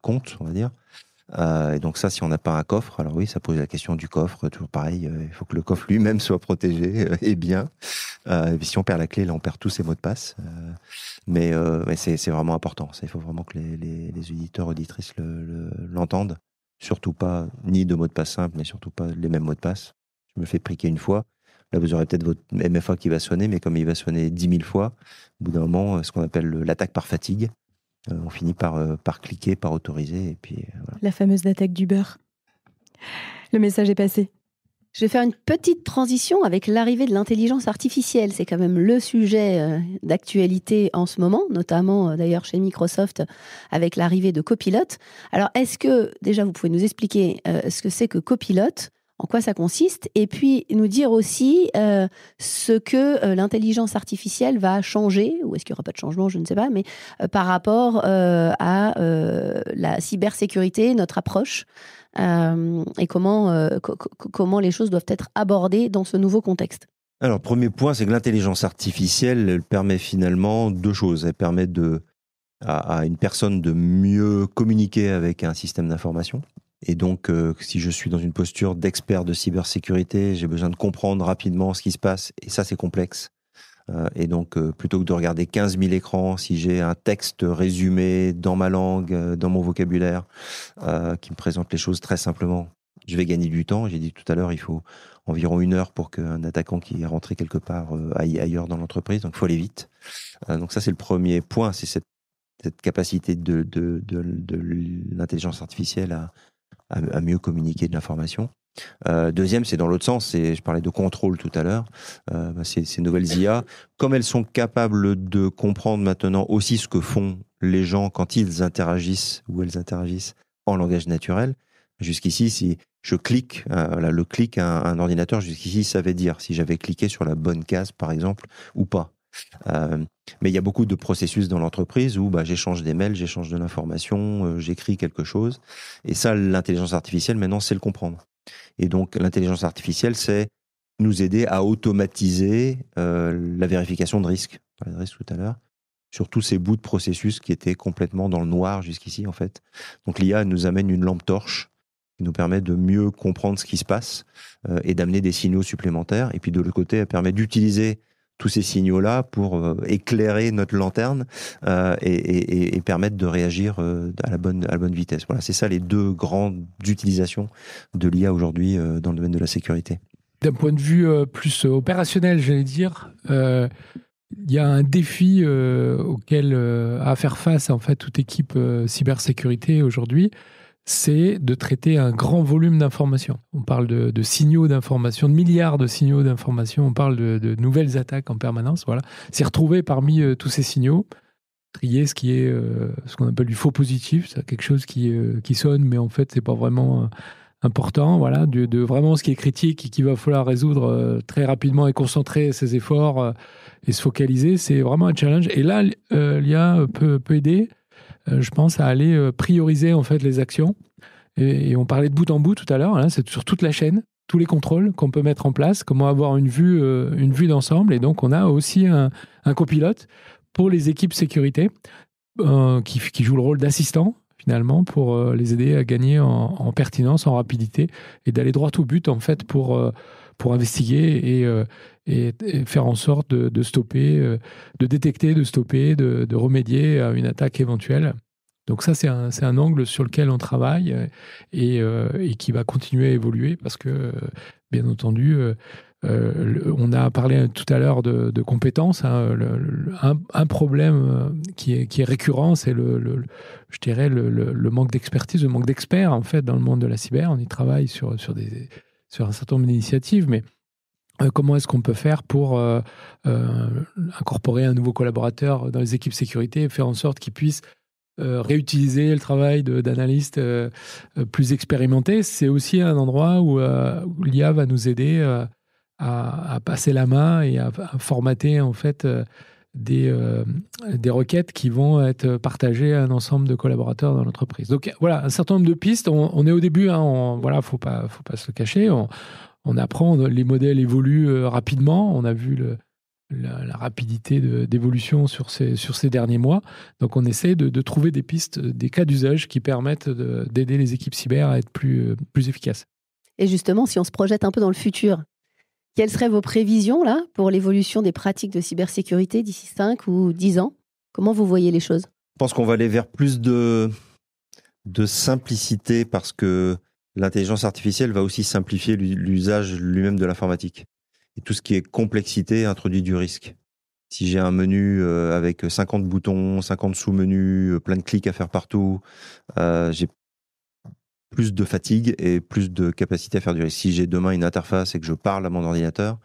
compte, on va dire. Et donc ça, si on n'a pas un coffre, alors oui, ça pose la question du coffre. Toujours pareil, il faut que le coffre lui-même soit protégé et bien. Et puis si on perd la clé, là, on perd tous ses mots de passe. Mais c'est vraiment important. Ça, il faut vraiment que les éditeurs, auditrices l'entendent. Surtout pas ni de mots de passe simples, mais surtout pas les mêmes mots de passe. Je me fais priquer une fois. Là, vous aurez peut-être votre MFA qui va sonner, mais comme il va sonner 10 000 fois, au bout d'un moment, ce qu'on appelle l'attaque par fatigue, on finit par cliquer, par autoriser. Et puis, voilà. La fameuse attaque du beurre. Le message est passé. Je vais faire une petite transition avec l'arrivée de l'intelligence artificielle. C'est quand même le sujet d'actualité en ce moment, notamment d'ailleurs chez Microsoft avec l'arrivée de Copilot. Alors, est-ce que déjà vous pouvez nous expliquer ce que c'est que Copilot, en quoi ça consiste, et puis nous dire aussi ce que l'intelligence artificielle va changer, ou est-ce qu'il n'y aura pas de changement, je ne sais pas, mais par rapport à la cybersécurité, notre approche, et comment les choses doivent être abordées dans ce nouveau contexte. Alors, premier point, c'est que l'intelligence artificielle, elle permet finalement deux choses. Elle permet à une personne de mieux communiquer avec un système d'information. Et donc, si je suis dans une posture d'expert de cybersécurité, j'ai besoin de comprendre rapidement ce qui se passe, et ça, c'est complexe. Et donc, plutôt que de regarder 15 000 écrans, si j'ai un texte résumé dans ma langue, dans mon vocabulaire, qui me présente les choses très simplement, je vais gagner du temps. J'ai dit tout à l'heure, il faut environ 1 heure pour qu'un attaquant qui est rentré quelque part aille ailleurs dans l'entreprise. Donc, il faut aller vite. Donc ça, c'est le premier point, c'est cette capacité de l'intelligence artificielle à mieux communiquer de l'information. Deuxième, c'est dans l'autre sens, je parlais de contrôle tout à l'heure, ces nouvelles IA, comme elles sont capables de comprendre maintenant aussi ce que font les gens quand ils interagissent ou elles interagissent en langage naturel. Jusqu'ici, si je clique, le clic à un ordinateur, jusqu'ici, ça veut dire si j'avais cliqué sur la bonne case, par exemple, ou pas. Mais il y a beaucoup de processus dans l'entreprise où j'échange des mails, j'échange de l'information, j'écris quelque chose. Et ça, l'intelligence artificielle, maintenant, c'est le comprendre. Et donc, l'intelligence artificielle, c'est nous aider à automatiser la vérification de risque. On parlait de risque tout à l'heure. Sur tous ces bouts de processus qui étaient complètement dans le noir jusqu'ici, en fait. Donc, l'IA nous amène une lampe torche qui nous permet de mieux comprendre ce qui se passe et d'amener des signaux supplémentaires. Et puis, de l'autre côté, elle permet d'utiliser tous ces signaux-là pour éclairer notre lanterne et permettre de réagir à la bonne vitesse. Voilà, c'est ça les deux grandes utilisations de l'IA aujourd'hui dans le domaine de la sécurité. D'un point de vue plus opérationnel, j'allais dire, il y a un défi auquel a à faire face en fait toute équipe cybersécurité aujourd'hui, c'est de traiter un grand volume d'informations. On parle de signaux d'informations, de milliards de signaux d'informations, on parle de nouvelles attaques en permanence. Voilà. C'est retrouver parmi tous ces signaux, trier ce qui est ce qu'on appelle du faux positif, c'est quelque chose qui sonne, mais en fait, c'est pas vraiment important. Voilà, de vraiment ce qui est critique et qu'il va falloir résoudre très rapidement et concentrer ses efforts et se focaliser. C'est vraiment un challenge. Et là, l'IA peut aider. Je pense à aller prioriser en fait les actions. Et on parlait de bout en bout tout à l'heure, hein, c'est sur toute la chaîne, tous les contrôles qu'on peut mettre en place, comment avoir une vue d'ensemble. Et donc, on a aussi un copilote pour les équipes sécurité qui joue le rôle d'assistant, finalement, pour les aider à gagner en pertinence, en rapidité et d'aller droit au but, en fait, pour investiguer et faire en sorte de stopper, de détecter, de stopper, de remédier à une attaque éventuelle. Donc ça, c'est un angle sur lequel on travaille et qui va continuer à évoluer parce que, bien entendu, on a parlé tout à l'heure de compétences. Hein, un problème qui est récurrent, c'est je dirais le manque d'expertise, le manque d'experts en fait dans le monde de la cyber. On y travaille sur un certain nombre d'initiatives, mais comment est-ce qu'on peut faire pour incorporer un nouveau collaborateur dans les équipes sécurité et faire en sorte qu'il puisse réutiliser le travail d'analystes plus expérimentés. C'est aussi un endroit où l'IA va nous aider à passer la main et à formater en fait des requêtes qui vont être partagées à un ensemble de collaborateurs dans l'entreprise. Donc voilà, un certain nombre de pistes. On est au début, hein, voilà, faut pas se le cacher. On apprend, les modèles évoluent rapidement. On a vu la rapidité d'évolution sur ces derniers mois. Donc, on essaie de trouver des pistes, des cas d'usage qui permettent d'aider les équipes cyber à être plus efficaces. Et justement, si on se projette un peu dans le futur, quelles seraient vos prévisions là, pour l'évolution des pratiques de cybersécurité d'ici 5 ou 10 ans ? Comment vous voyez les choses ? Je pense qu'on va aller vers plus de simplicité parce que l'intelligence artificielle va aussi simplifier l'usage lui-même de l'informatique. Et tout ce qui est complexité introduit du risque. Si j'ai un menu avec 50 boutons, 50 sous-menus, plein de clics à faire partout, j'ai plus de fatigue et plus de capacité à faire du risque. Si j'ai demain une interface et que je parle à mon ordinateur,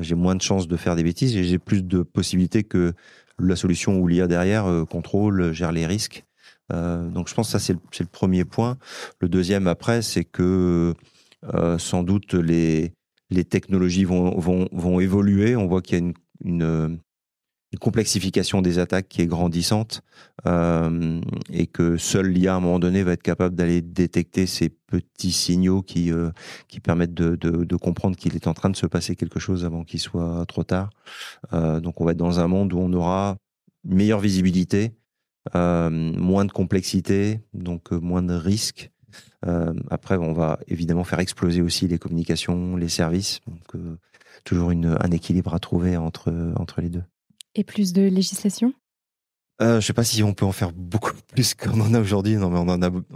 j'ai moins de chances de faire des bêtises et j'ai plus de possibilités que la solution ou l'IA derrière contrôle, gère les risques. Donc je pense que ça c'est le premier point. Le deuxième après, c'est que sans doute les technologies vont évoluer. On voit qu'il y a une complexification des attaques qui est grandissante et que seul l'IA à un moment donné va être capable d'aller détecter ces petits signaux qui permettent de comprendre qu'il est en train de se passer quelque chose avant qu'il soit trop tard. Donc on va être dans un monde où on aura une meilleure visibilité, moins de complexité, donc moins de risques. Après, on va évidemment faire exploser aussi les communications, les services. Donc toujours un équilibre à trouver entre les deux. Et plus de législation ? Je sais pas si on peut en faire beaucoup plus qu'on en a aujourd'hui. Non, mais on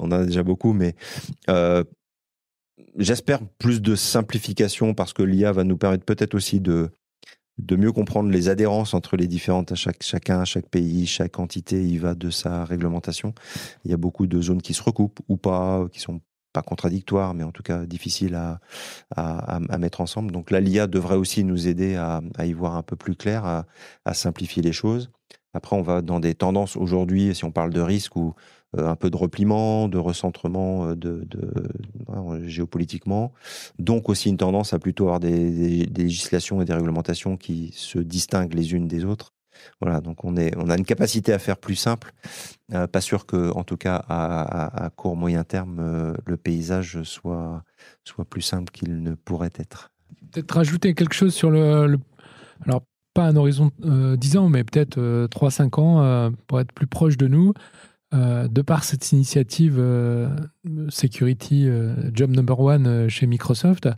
en a déjà beaucoup. Mais j'espère plus de simplification parce que l'IA va nous permettre peut-être aussi de mieux comprendre les adhérences entre les différentes, chaque pays, chaque entité y va de sa réglementation. Il y a beaucoup de zones qui se recoupent ou pas, qui sont pas contradictoires, mais en tout cas difficiles à mettre ensemble. Donc là, l'IA devrait aussi nous aider à y voir un peu plus clair, à simplifier les choses. Après, on va dans des tendances aujourd'hui, si on parle de risque ou un peu de repliement, de recentrement géopolitiquement. Donc aussi une tendance à plutôt avoir des législations et des réglementations qui se distinguent les unes des autres. Voilà, donc on a une capacité à faire plus simple. Pas sûr que, en tout cas, à court moyen terme, le paysage soit plus simple qu'il ne pourrait être. Peut-être rajouter quelque chose sur alors pas un horizon 10 ans, mais peut-être 3-5 ans pour être plus proche de nous. De par cette initiative Security Job Number One chez Microsoft,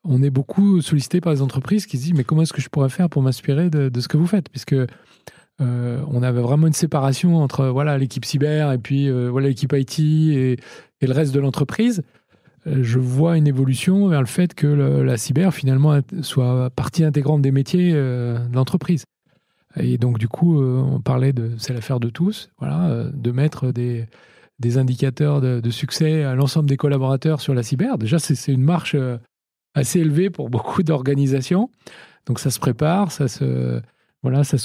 on est beaucoup sollicité par les entreprises qui se disent mais comment est-ce que je pourrais faire pour m'inspirer de ce que vous faites, puisque on avait vraiment une séparation entre l'équipe cyber et puis l'équipe IT et le reste de l'entreprise. Je vois une évolution vers le fait que la cyber finalement soit partie intégrante des métiers de l'entreprise. Et donc, du coup, on parlait c'est l'affaire de tous, de mettre des indicateurs de succès à l'ensemble des collaborateurs sur la cyber. Déjà, c'est une marche assez élevée pour beaucoup d'organisations. Donc, ça se prépare, ça se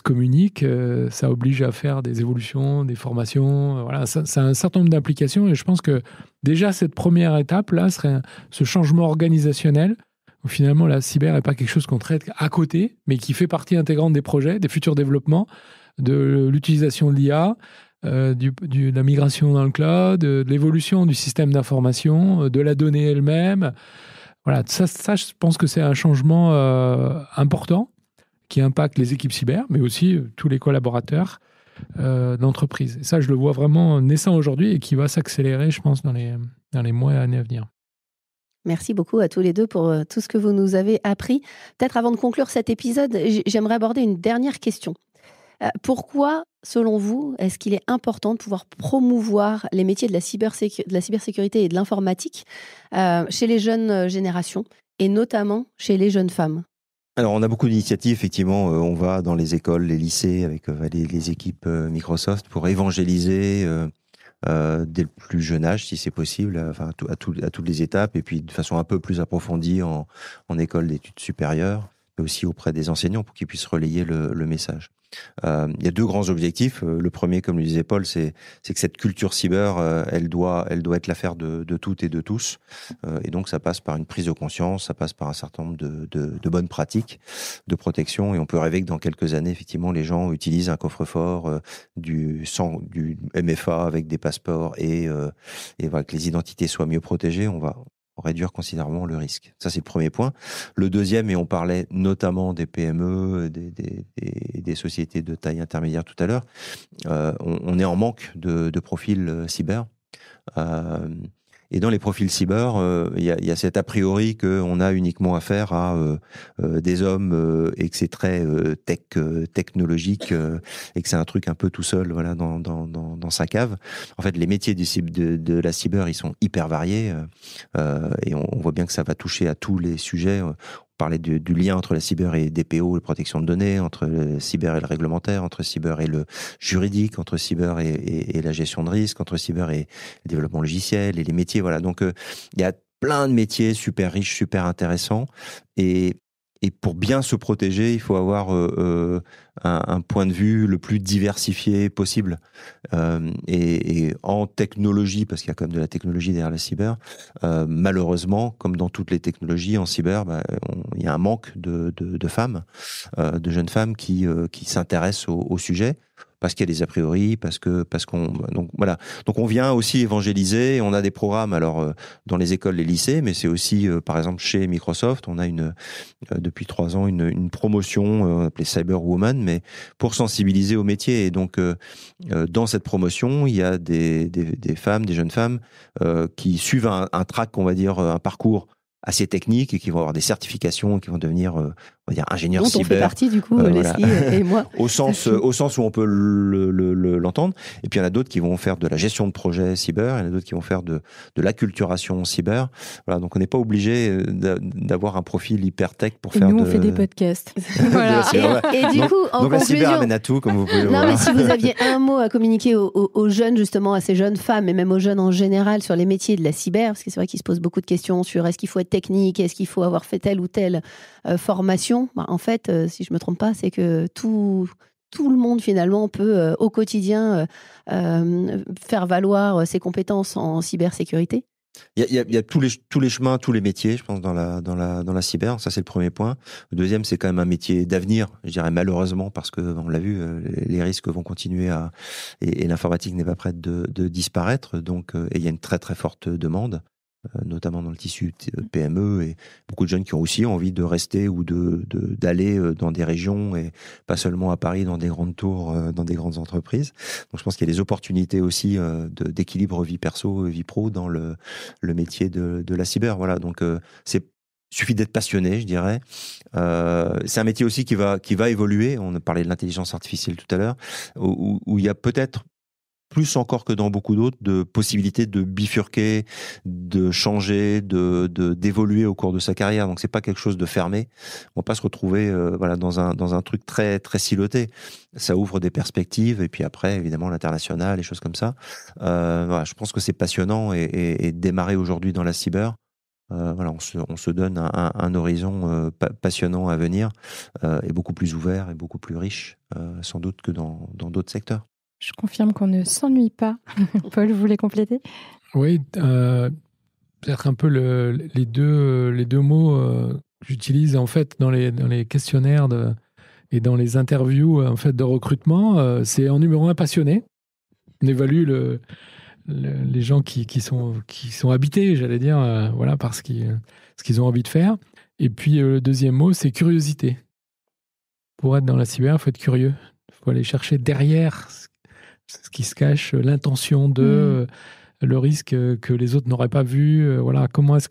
communique, ça oblige à faire des évolutions, des formations. Ça a un certain nombre d'implications. Et je pense que déjà, cette première étape-là serait ce changement organisationnel où finalement la cyber n'est pas quelque chose qu'on traite à côté, mais qui fait partie intégrante des projets, des futurs développements, de l'utilisation de l'IA, de la migration dans le cloud, de l'évolution du système d'information, de la donnée elle-même. Voilà, ça, je pense que c'est un changement important qui impacte les équipes cyber, mais aussi tous les collaborateurs d'entreprise. Et ça, je le vois vraiment naissant aujourd'hui et qui va s'accélérer, je pense, dans les mois et années à venir. Merci beaucoup à tous les deux pour tout ce que vous nous avez appris. Peut-être avant de conclure cet épisode, j'aimerais aborder une dernière question. Pourquoi, selon vous, est-ce qu'il est important de pouvoir promouvoir les métiers de la cybersécurité et de l'informatique chez les jeunes générations et notamment chez les jeunes femmes ? Alors, on a beaucoup d'initiatives, effectivement. On va dans les écoles, les lycées avec les équipes Microsoft pour évangéliser dès le plus jeune âge, si c'est possible, à toutes les étapes, et puis de façon un peu plus approfondie en école d'études supérieures, mais aussi auprès des enseignants pour qu'ils puissent relayer le message. Il y a deux grands objectifs. Le premier, comme le disait Paul, c'est que cette culture cyber, elle doit être l'affaire de toutes et de tous. Et donc, ça passe par une prise de conscience, ça passe par un certain nombre de bonnes pratiques de protection. Et on peut rêver que dans quelques années, effectivement, les gens utilisent un coffre-fort du MFA avec des passeports et voilà, que les identités soient mieux protégées. On va réduire considérablement le risque. Ça, c'est le premier point. Le deuxième, et on parlait notamment des PME, des sociétés de taille intermédiaire tout à l'heure, on est en manque de profils cyber. Et dans les profils cyber, il y a cet a priori qu'on a uniquement affaire à des hommes et que c'est très technologique et que c'est un truc un peu tout seul, voilà, dans sa cave. En fait, les métiers de la cyber, ils sont hyper variés et on voit bien que ça va toucher à tous les sujets. On parlait du lien entre la cyber et DPO, la protection de données, entre le cyber et le réglementaire, entre cyber et le juridique, entre cyber et la gestion de risque, entre cyber et le développement logiciel et les métiers. Voilà. Donc, il y a plein de métiers super riches, super intéressants. Et pour bien se protéger, il faut avoir un point de vue le plus diversifié possible. Et en technologie, parce qu'il y a quand même de la technologie derrière la cyber, malheureusement, comme dans toutes les technologies en cyber, il y a un manque de femmes, de jeunes femmes qui s'intéressent au sujet. Parce qu'il y a des a priori, donc voilà. Donc on vient aussi évangéliser. On a des programmes alors dans les écoles, les lycées, mais c'est aussi par exemple chez Microsoft, on a depuis 3 ans une promotion appelée Cyber Woman, mais pour sensibiliser au métier. Et donc dans cette promotion, il y a des femmes, des jeunes femmes qui suivent un track, on va dire un parcours assez techniques et qui vont avoir des certifications, qui vont devenir, on va dire, ingénieurs cyber. On fait partie du coup, Leslie et moi. au sens où on peut l'entendre. Et puis il y en a d'autres qui vont faire de la gestion de projet cyber, il y en a d'autres qui vont faire de l'acculturation cyber. Voilà, donc on n'est pas obligé d'avoir un profil hyper tech pour faire. Nous, on fait des podcasts. Voilà. Et du coup, en donc conclusion, la cyber amène à tout, comme vous pouvez le voir. Non, mais si vous aviez un mot à communiquer aux jeunes, justement, à ces jeunes femmes et même aux jeunes en général sur les métiers de la cyber, parce que c'est vrai qu'ils se posent beaucoup de questions sur est-ce qu'il faut être technique, est-ce qu'il faut avoir fait telle ou telle formation. En fait, si je me trompe pas, c'est que tout le monde finalement peut au quotidien faire valoir ses compétences en cybersécurité. Il y a tous les chemins, tous les métiers, je pense, dans la cyber. Ça, c'est le premier point. Le deuxième, c'est quand même un métier d'avenir, je dirais malheureusement, parce que on l'a vu, les risques vont continuer et l'informatique n'est pas prête de disparaître. Donc, et il y a une très très forte demande, notamment dans le tissu PME, et beaucoup de jeunes qui ont aussi envie de rester ou d'aller dans des régions et pas seulement à Paris dans des grandes tours, dans des grandes entreprises. Donc je pense qu'il y a des opportunités aussi d'équilibre vie perso et vie pro dans le métier de la cyber. Voilà, donc suffit d'être passionné, je dirais. C'est un métier aussi qui va évoluer. On a parlé de l'intelligence artificielle tout à l'heure, où il y a peut-être plus encore que dans beaucoup d'autres, de possibilités de bifurquer, de changer, d'évoluer au cours de sa carrière. Donc c'est pas quelque chose de fermé. On va pas se retrouver dans un truc très très siloté. Ça ouvre des perspectives et puis après évidemment l'international, les choses comme ça. Je pense que c'est passionnant et démarrer aujourd'hui dans la cyber. On se donne un horizon passionnant à venir et beaucoup plus ouvert et beaucoup plus riche sans doute que dans d'autres secteurs. Je confirme qu'on ne s'ennuie pas. Paul, vous voulez compléter ? Oui, peut-être un peu les deux mots que j'utilise en fait dans les questionnaires et dans les interviews en fait de recrutement. C'est en numéro 1 passionné. On évalue les gens qui sont habités, j'allais dire, par ce qu'ils ont envie de faire. Et puis le deuxième mot, c'est curiosité. Pour être dans la cyber, il faut être curieux. Il faut aller chercher derrière ce qui se cache, l'intention le risque que les autres n'auraient pas vu. Comment est-ce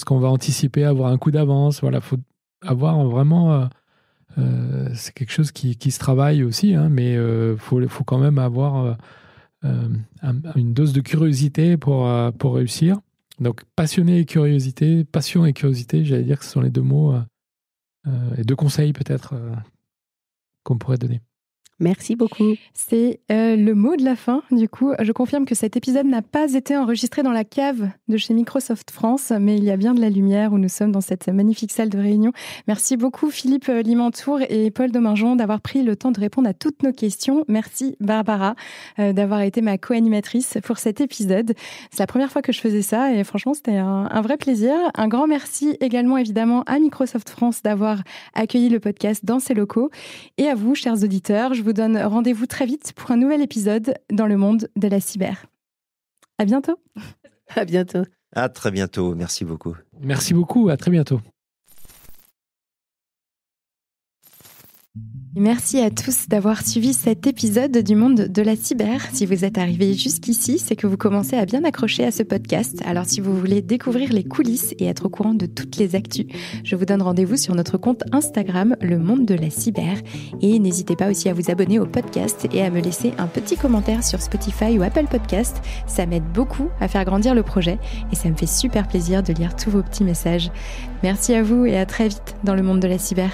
qu'on va anticiper, avoir un coup d'avance. Voilà, faut avoir vraiment. C'est quelque chose qui se travaille aussi, hein, mais faut quand même avoir une dose de curiosité pour réussir. Donc passionné et curiosité, passion et curiosité, j'allais dire que ce sont les deux mots et deux conseils peut-être qu'on pourrait donner. Merci beaucoup. C'est le mot de la fin. Du coup, je confirme que cet épisode n'a pas été enregistré dans la cave de chez Microsoft France, mais il y a bien de la lumière où nous sommes dans cette magnifique salle de réunion. Merci beaucoup Philippe Limantour et Paul Dominjon d'avoir pris le temps de répondre à toutes nos questions. Merci Barbara d'avoir été ma co-animatrice pour cet épisode. C'est la première fois que je faisais ça et franchement, c'était un vrai plaisir. Un grand merci également évidemment à Microsoft France d'avoir accueilli le podcast dans ses locaux et à vous, chers auditeurs. Je vous donne rendez-vous très vite pour un nouvel épisode dans le monde de la cyber. À bientôt. À bientôt. À très bientôt. Merci beaucoup. Merci beaucoup. À très bientôt. Merci à tous d'avoir suivi cet épisode du Monde de la Cyber. Si vous êtes arrivés jusqu'ici, c'est que vous commencez à bien accrocher à ce podcast. Alors si vous voulez découvrir les coulisses et être au courant de toutes les actus, je vous donne rendez-vous sur notre compte Instagram, Le Monde de la Cyber. Et n'hésitez pas aussi à vous abonner au podcast et à me laisser un petit commentaire sur Spotify ou Apple Podcast. Ça m'aide beaucoup à faire grandir le projet et ça me fait super plaisir de lire tous vos petits messages. Merci à vous et à très vite dans Le Monde de la Cyber.